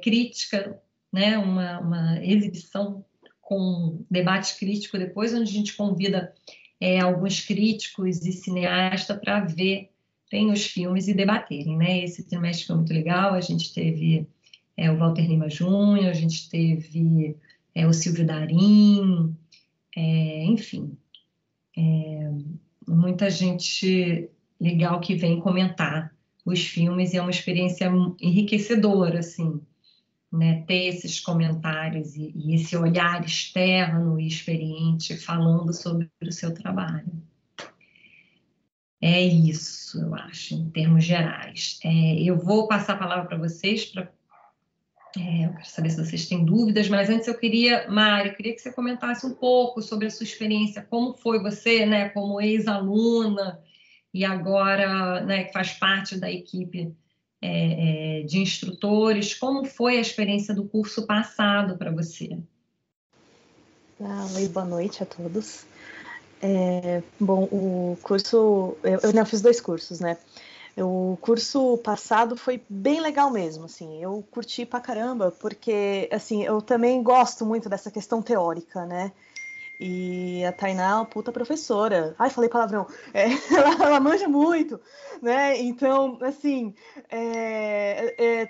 crítica, né? uma exibição com debate crítico depois, onde a gente convida alguns críticos e cineastas para verem os filmes e debaterem, né? Esse trimestre foi muito legal, a gente teve o Walter Lima Júnior, a gente teve o Silvio Darim, enfim, muita gente legal que vem comentar os filmes, e é uma experiência enriquecedora, assim, né? Ter esses comentários e esse olhar externo e experiente falando sobre o seu trabalho. É isso, eu acho, em termos gerais. Eu vou passar a palavra para vocês, eu quero saber se vocês têm dúvidas, mas antes Mari, eu queria que você comentasse um pouco sobre a sua experiência, como foi você, né, como ex-aluna, e agora, né, que faz parte da equipe de instrutores, como foi a experiência do curso passado para você? Oi, boa noite a todos. Bom, o curso, eu fiz 2 cursos, né? O curso passado foi bem legal mesmo, assim, eu curti pra caramba, porque, assim, eu também gosto muito dessa questão teórica, né? E a Tainá é uma puta professora. Ai, falei palavrão. Ela manja muito, né? Então, assim,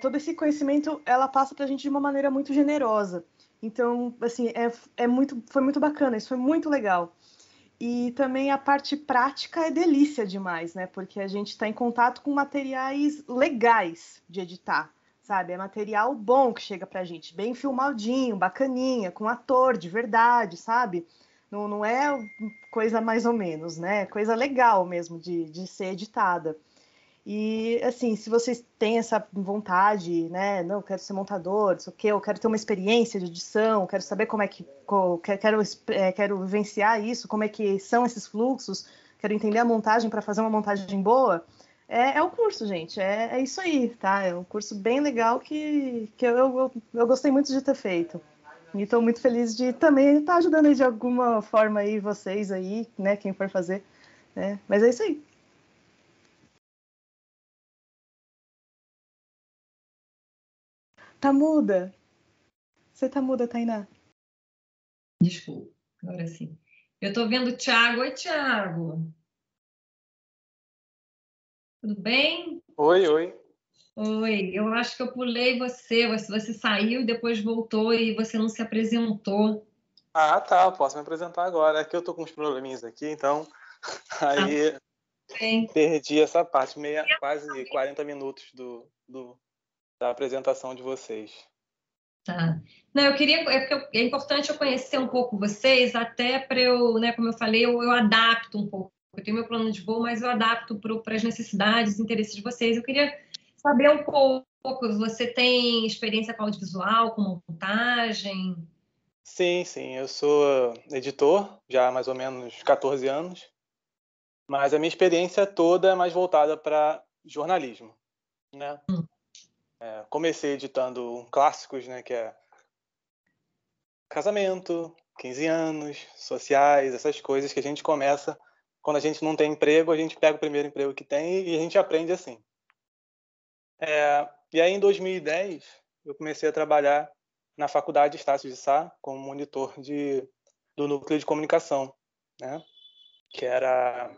todo esse conhecimento ela passa pra gente de uma maneira muito generosa. Então, assim, foi muito bacana, isso foi muito legal. E também a parte prática é delícia demais, né? Porque a gente está em contato com materiais legais de editar, sabe? É material bom que chega pra gente, bem filmadinho, bacaninha, com ator de verdade, sabe? Não é coisa mais ou menos, né? Coisa legal mesmo de ser editada. E, assim, se vocês têm essa vontade, né? Não, eu quero ser montador, não sei o quê, eu quero ter uma experiência de edição, quero saber como é que... Quero vivenciar isso, como é que são esses fluxos, quero entender a montagem para fazer uma montagem boa, é o curso, gente. É isso aí, tá? É um curso bem legal que eu gostei muito de ter feito. E estou muito feliz de também estar ajudando aí de alguma forma aí vocês aí, né? Quem for fazer, né? Mas é isso aí. Tá muda? Você tá muda, Tainá? Desculpa, agora sim. Eu estou vendo o Thiago. Oi, Thiago. Tudo bem? Oi, oi. Oi, eu acho que eu pulei você saiu e depois voltou e você não se apresentou. Ah, tá, eu posso me apresentar agora. É que eu tô com uns probleminhas aqui, então aí Bem, perdi essa parte, quase 40 minutos da apresentação de vocês. tá. Não, eu queria, porque é importante eu conhecer um pouco vocês, até para eu, né, como eu falei, eu adapto um pouco. Eu tenho meu plano de voo, mas eu adapto para as necessidades e interesses de vocês. Eu queria saber um pouco, você tem experiência com audiovisual, com montagem? Sim, eu sou editor já há mais ou menos 14 anos, mas a minha experiência toda é mais voltada para jornalismo, né? Comecei editando clássicos, né, que é casamento, 15 anos, sociais, essas coisas que a gente começa quando a gente não tem emprego, a gente pega o primeiro emprego que tem e a gente aprende assim. E aí, em 2010, eu comecei a trabalhar na Faculdade Estácio de Sá como monitor do núcleo de comunicação, né? Que era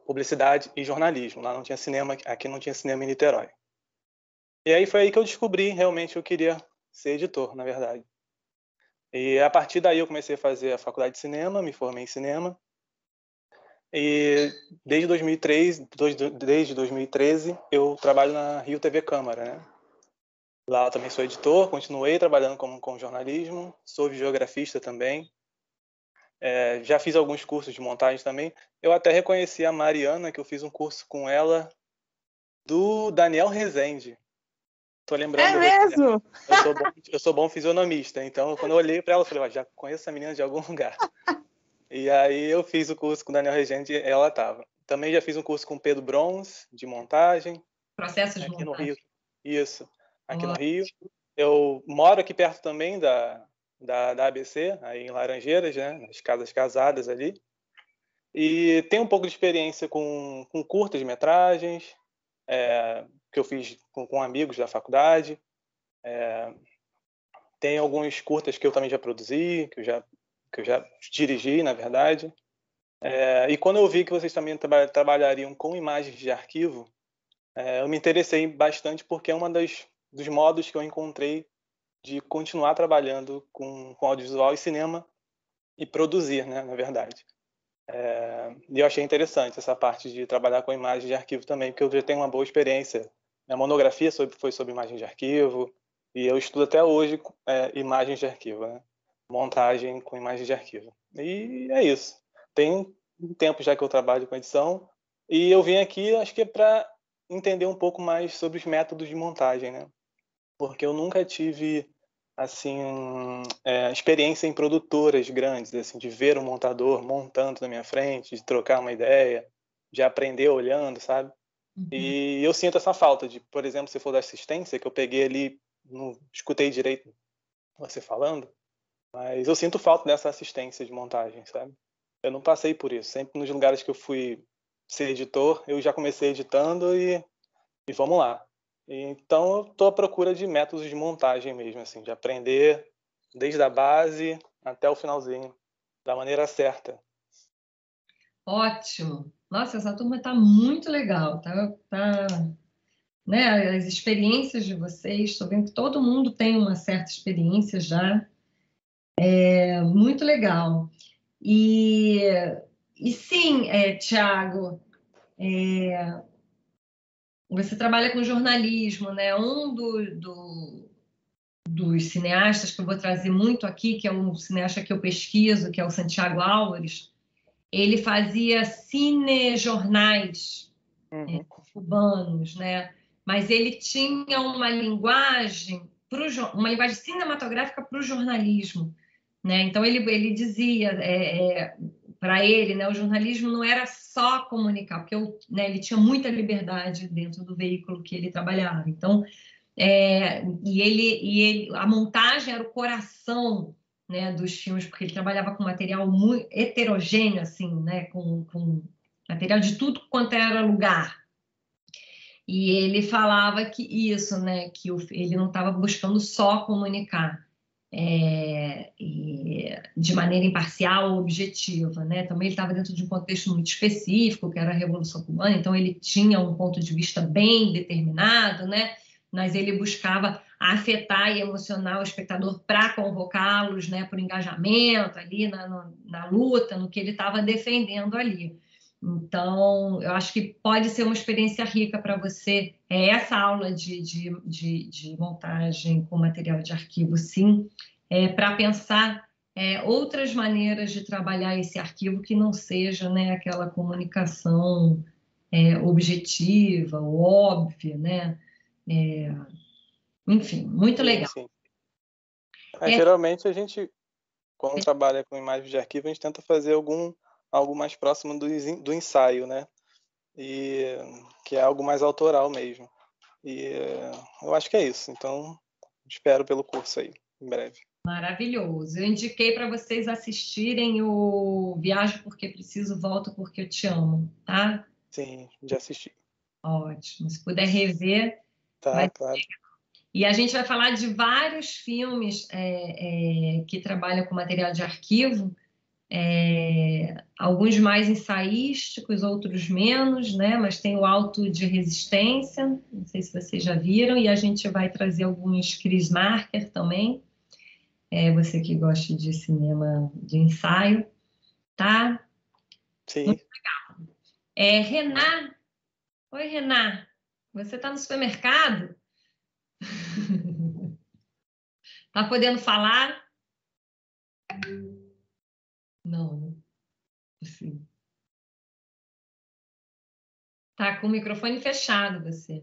publicidade e jornalismo. Lá não tinha cinema, aqui não tinha cinema em Niterói. E aí foi aí que eu descobri realmente que eu queria ser editor, na verdade. E a partir daí eu comecei a fazer a faculdade de cinema, me formei em cinema. E desde 2013 eu trabalho na Rio TV Câmara, né? Lá eu também sou editor, continuei trabalhando com jornalismo, sou videografista também. Já fiz alguns cursos de montagem também. Eu até reconheci a Mariana, que eu fiz um curso com ela, do Daniel Rezende. Tô lembrando. É mesmo? Eu sou bom fisionomista, então quando eu olhei para ela, eu falei, já conheço essa menina de algum lugar. E aí eu fiz o curso com o Daniel Rezende, ela estava. Também já fiz um curso com o Pedro Bronze, de montagem. Processos de aqui montagem. no Rio. Isso, aqui no Rio. Eu moro aqui perto também da ABC, aí em Laranjeiras, né, nas Casas Casadas ali. E tenho um pouco de experiência com curtas-metragens, que eu fiz com amigos da faculdade. Tem alguns curtas que eu também já produzi, que eu já dirigi, na verdade. E quando eu vi que vocês também trabalhariam com imagens de arquivo, eu me interessei bastante porque é um dos modos que eu encontrei de continuar trabalhando com audiovisual e cinema e produzir, né, na verdade. E eu achei interessante essa parte de trabalhar com imagens de arquivo também, porque eu já tenho uma boa experiência. Minha monografia foi sobre imagens de arquivo e eu estudo até hoje imagens de arquivo, né? Montagem com imagens de arquivo. E é isso. Tem um tempo já que eu trabalho com edição e eu vim aqui, acho que é para entender um pouco mais sobre os métodos de montagem, né? Porque eu nunca tive assim experiência em produtoras grandes, assim, de ver um montador montando na minha frente, de trocar uma ideia, de aprender olhando, sabe? Uhum. E eu sinto essa falta de, por exemplo, se for da assistência, que eu peguei ali, não escutei direito você falando, mas eu sinto falta dessa assistência de montagem, sabe? Eu não passei por isso. Sempre nos lugares que eu fui ser editor, eu já comecei editando e vamos lá. Então, eu estou à procura de métodos de montagem mesmo, assim, de aprender desde a base até o finalzinho, da maneira certa. Ótimo. Nossa, essa turma está muito legal. Né, as experiências de vocês, estou vendo que todo mundo tem uma certa experiência já. É muito legal. E sim, Tiago, você trabalha com jornalismo, né? Um dos cineastas que eu vou trazer muito aqui, que é um cineasta que eu pesquiso, que é o Santiago Álvares, ele fazia cinejornais cubanos, né? Mas ele tinha uma linguagem cinematográfica para o jornalismo, né? Então ele dizia para ele, né, o jornalismo não era só comunicar, porque ele tinha muita liberdade dentro do veículo que ele trabalhava. Então, a montagem era o coração, né, dos filmes, porque ele trabalhava com material muito heterogêneo, assim, né, com material de tudo quanto era lugar. E ele falava que isso, né, que ele não estava buscando só comunicar. e de maneira imparcial ou objetiva, né? Também ele estava dentro de um contexto muito específico, que era a Revolução Cubana, então ele tinha um ponto de vista bem determinado, né? Mas ele buscava afetar e emocionar o espectador para convocá-los, né, por engajamento ali na luta, no que ele estava defendendo ali. Então, eu acho que pode ser uma experiência rica para você. Essa aula de montagem com material de arquivo, sim, para pensar outras maneiras de trabalhar esse arquivo que não seja, né, aquela comunicação objetiva, óbvia, né? Enfim, muito legal. Sim. Geralmente a gente, quando trabalha com imagens de arquivo, a gente tenta fazer algo mais próximo do ensaio, né? E que é algo mais autoral mesmo. E eu acho que é isso. Então, espero pelo curso aí, em breve. Maravilhoso. Eu indiquei para vocês assistirem o Viajo Porque Preciso, Volto Porque Eu Te Amo, tá? Sim, já assisti. Ótimo. Se puder rever... Tá, claro. E a gente vai falar de vários filmes que trabalham com material de arquivo, alguns mais ensaísticos, outros menos, né? Mas tem o Auto de Resistência, não sei se vocês já viram, e a gente vai trazer alguns Chris Marker também, você que gosta de cinema de ensaio, tá? Sim. Muito legal. Renan, oi Renan, você está no supermercado? Tá podendo falar? Não. Sim. Tá com o microfone fechado, você.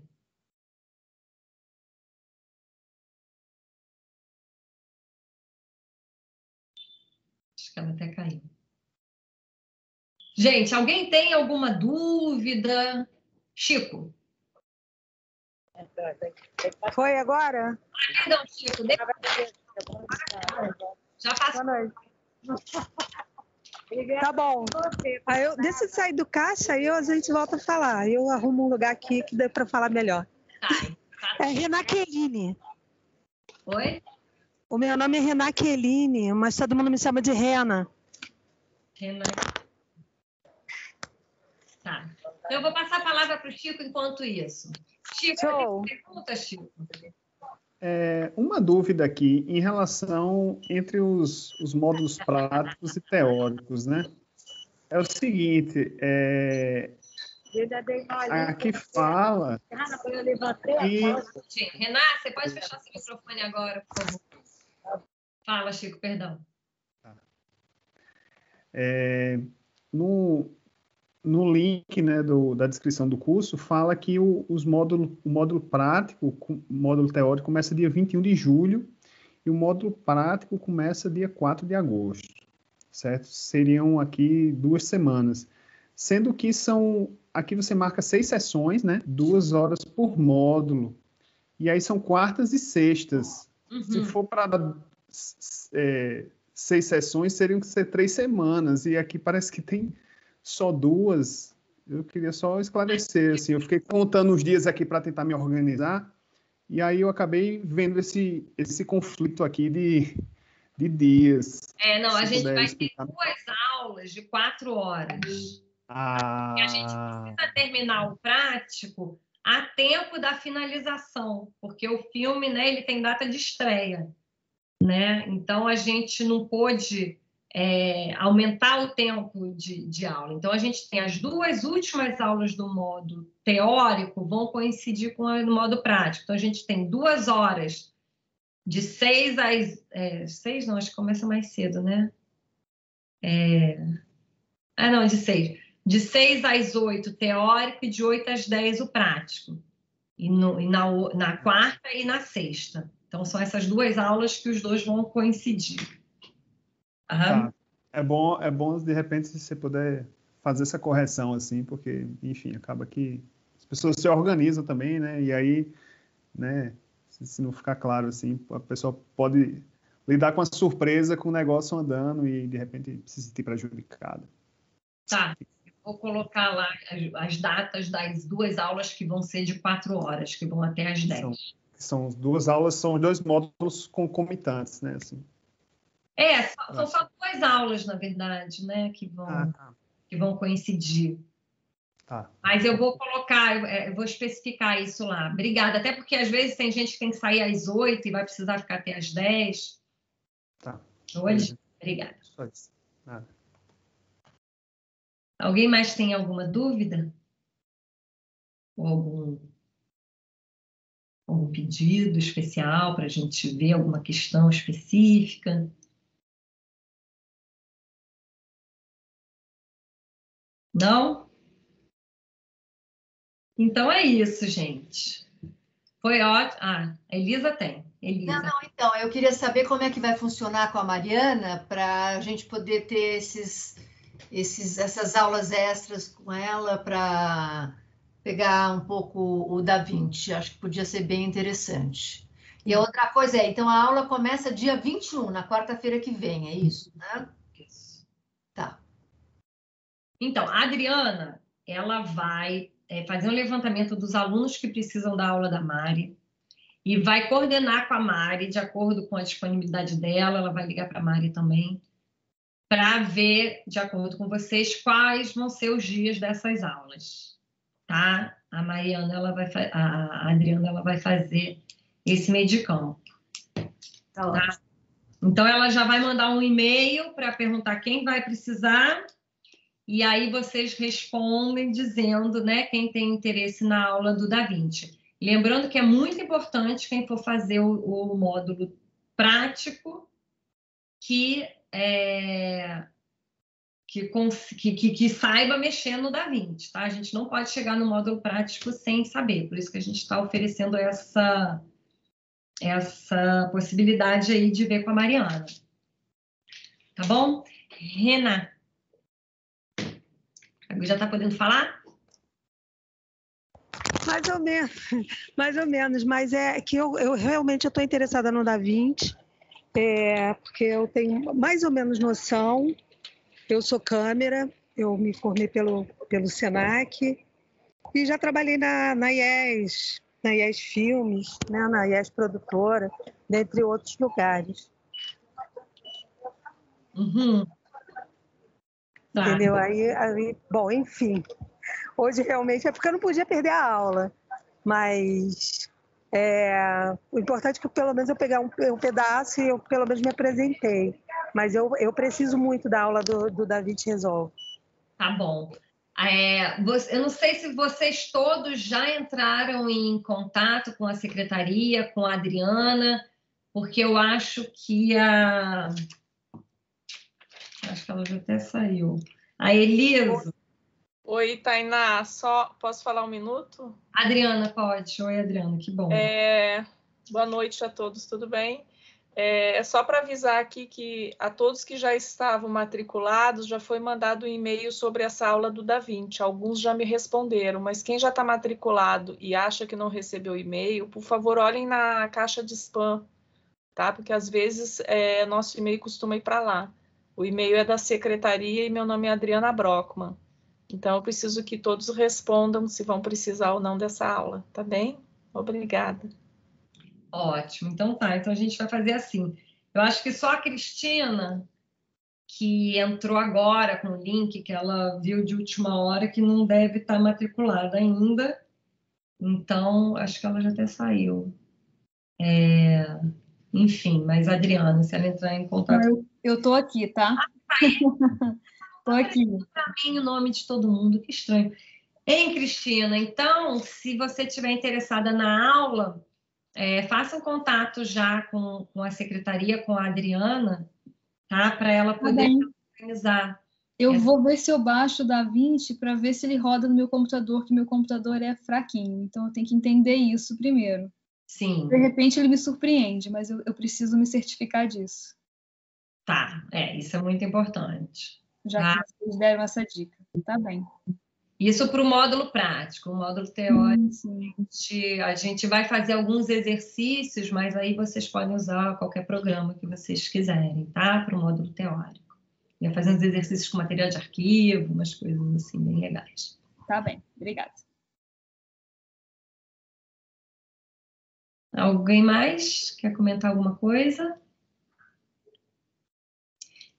Acho que ela até caiu. Gente, alguém tem alguma dúvida? Chico? Foi agora? Perdão, Chico. Já passou. Boa noite. Tá bom. Aí deixa eu sair do caixa e a gente volta a falar. Eu arrumo um lugar aqui que dê para falar melhor. Tá. Renan Quelini. Oi? O meu nome é Renan Quelini, mas todo mundo me chama de Rena. Renan. Tá. Então, eu vou passar a palavra para o Chico enquanto isso. Chico, Show. tem pergunta, Chico? Uma dúvida aqui em relação entre os módulos práticos e teóricos, né? É o seguinte, aqui fala que... Renan, você pode fechar seu microfone agora, por favor? Fala, Chico, perdão. No link, né, da descrição do curso, fala que o módulo prático, o módulo teórico começa dia 21 de julho e o módulo prático começa dia 4 de agosto, certo? Seriam aqui 2 semanas. Sendo que aqui você marca 6 sessões, né? 2 horas por módulo. E aí são quartas e sextas. Uhum. Se for para 6 sessões, seriam que ser 3 semanas. E aqui parece que tem só 2. Eu queria só esclarecer, assim, eu fiquei contando os dias aqui para tentar me organizar, e aí eu acabei vendo esse conflito aqui de dias. Não, a gente vai ter 2 aulas de 4 horas. E a gente precisa terminar o prático a tempo da finalização, porque o filme, né, ele tem data de estreia, né? Então a gente não pôde aumentar o tempo de aula. Então, a gente tem as 2 últimas aulas do modo teórico vão coincidir com o modo prático. Então, a gente tem 2 horas de 6 às... 6 não, acho que começa mais cedo, né? Não, de 6. De 6 às 8 teórico e de 8 às 10 o prático. E na quarta e na sexta. Então, são essas 2 aulas que os 2 vão coincidir. Tá. É bom, de repente, se você puder fazer essa correção, assim, porque, enfim, acaba que as pessoas se organizam também, né? E aí, né, se não ficar claro, assim, a pessoa pode lidar com a surpresa com o negócio andando e, de repente, se sentir prejudicada. Tá. Vou colocar lá as datas das 2 aulas que vão ser de 4 horas, que vão até às 10. São 2 aulas, são 2 módulos concomitantes, né? Assim. São só 2 aulas, na verdade, né? Que vão coincidir. Tá. Mas eu vou colocar, eu vou especificar isso lá. Obrigada. Até porque às vezes tem gente que tem que sair às 8 e vai precisar ficar até às 10. Tá. Hoje? Obrigada. Só isso. Nada. Alguém mais tem alguma dúvida? Ou algum pedido especial para a gente ver alguma questão específica? Não? Então é isso, gente. Foi ótimo. Ah, a Elisa tem. Elisa. Não, então, eu queria saber como é que vai funcionar com a Mariana para a gente poder ter essas aulas extras com ela para pegar um pouco o Da Vinci. Acho que podia ser bem interessante. E a outra coisa então a aula começa dia 21, na quarta-feira que vem, é isso, né? Isso. Tá. Então, a Adriana, ela vai fazer um levantamento dos alunos que precisam da aula da Mari e vai coordenar com a Mari, de acordo com a disponibilidade dela, ela vai ligar para a Mari também, para ver, de acordo com vocês, quais vão ser os dias dessas aulas, tá? A Adriana, ela vai fazer esse meio de campo. Tá. Então, ela já vai mandar um e-mail para perguntar quem vai precisar. E aí vocês respondem dizendo, né, quem tem interesse na aula do Da Vinci. Lembrando que é muito importante quem for fazer o módulo prático que saiba mexer no Da Vinci, tá? A gente não pode chegar no módulo prático sem saber, por isso que a gente está oferecendo essa possibilidade aí de ver com a Mariana. Tá bom? Renata. Já está podendo falar? Mais ou menos, mas é que eu realmente estou interessada no Da Vinci, porque eu tenho mais ou menos noção. Eu sou câmera, eu me formei pelo Senac e já trabalhei na IES Filmes, né, na IES Produtora, dentre outros lugares. Uhum. Tá. Entendeu? Aí, bom, enfim. Hoje realmente é porque eu não podia perder a aula, mas o importante é que pelo menos eu pegar um pedaço e eu pelo menos me apresentei. Mas eu preciso muito da aula do Da Vinci Resolve. Tá bom. Eu não sei se vocês todos já entraram em contato com a secretaria, com a Adriana, porque eu acho que acho que ela já até saiu. A Elisa. Oi, Tainá, só posso falar um minuto? Adriana, pode. Oi, Adriana, que bom. Boa noite a todos, tudo bem? É só para avisar aqui que a todos que já estavam matriculados já foi mandado um e-mail sobre essa aula do Da Vinci. Alguns já me responderam, mas quem já está matriculado e acha que não recebeu o e-mail, por favor, olhem na caixa de spam, tá? Porque às vezes nosso e-mail costuma ir para lá. O e-mail é da secretaria e meu nome é Adriana Brockman. Então, eu preciso que todos respondam se vão precisar ou não dessa aula, tá bem? Obrigada. Ótimo, então tá. Então a gente vai fazer assim. Eu acho que só a Cristina, que entrou agora com o link que ela viu de última hora, que não deve estar matriculada ainda. Então, acho que ela já até saiu. Enfim, mas Adriana, se ela entrar em contato... Eu tô aqui, tá? Tô aqui. Para mim, o nome de todo mundo, que estranho. Hein, Cristina? Então, se você estiver interessada na aula, faça um contato já com a secretaria, com a Adriana, tá? Para ela poder organizar. Eu vou ver se eu baixo o Da Vinci para ver se ele roda no meu computador, que meu computador é fraquinho. Então, eu tenho que entender isso primeiro. Sim. De repente, ele me surpreende, mas eu preciso me certificar disso. Tá, isso é muito importante. Já que vocês deram essa dica. Tá bem. Isso para o módulo prático. O módulo teórico, a gente vai fazer alguns exercícios, mas aí vocês podem usar qualquer programa que vocês quiserem, tá? Para o módulo teórico. Vai fazer uns exercícios com material de arquivo, umas coisas assim bem legais. Tá bem, obrigada. Alguém mais quer comentar alguma coisa?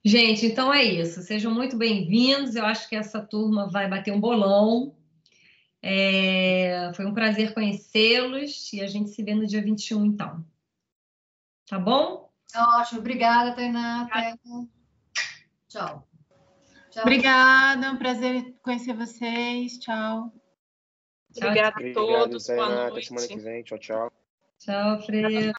Gente, então é isso. Sejam muito bem-vindos. Eu acho que essa turma vai bater um bolão. Foi um prazer conhecê-los e a gente se vê no dia 21, então. Tá bom? Ótimo. Obrigada, Tainá. Até. Tchau. Tchau. Obrigada, um prazer conhecer vocês. Tchau. Obrigada a todos. Obrigado, Boa Tainá. noite. Até semana que vem. Tchau, tchau. Tchau, Freire.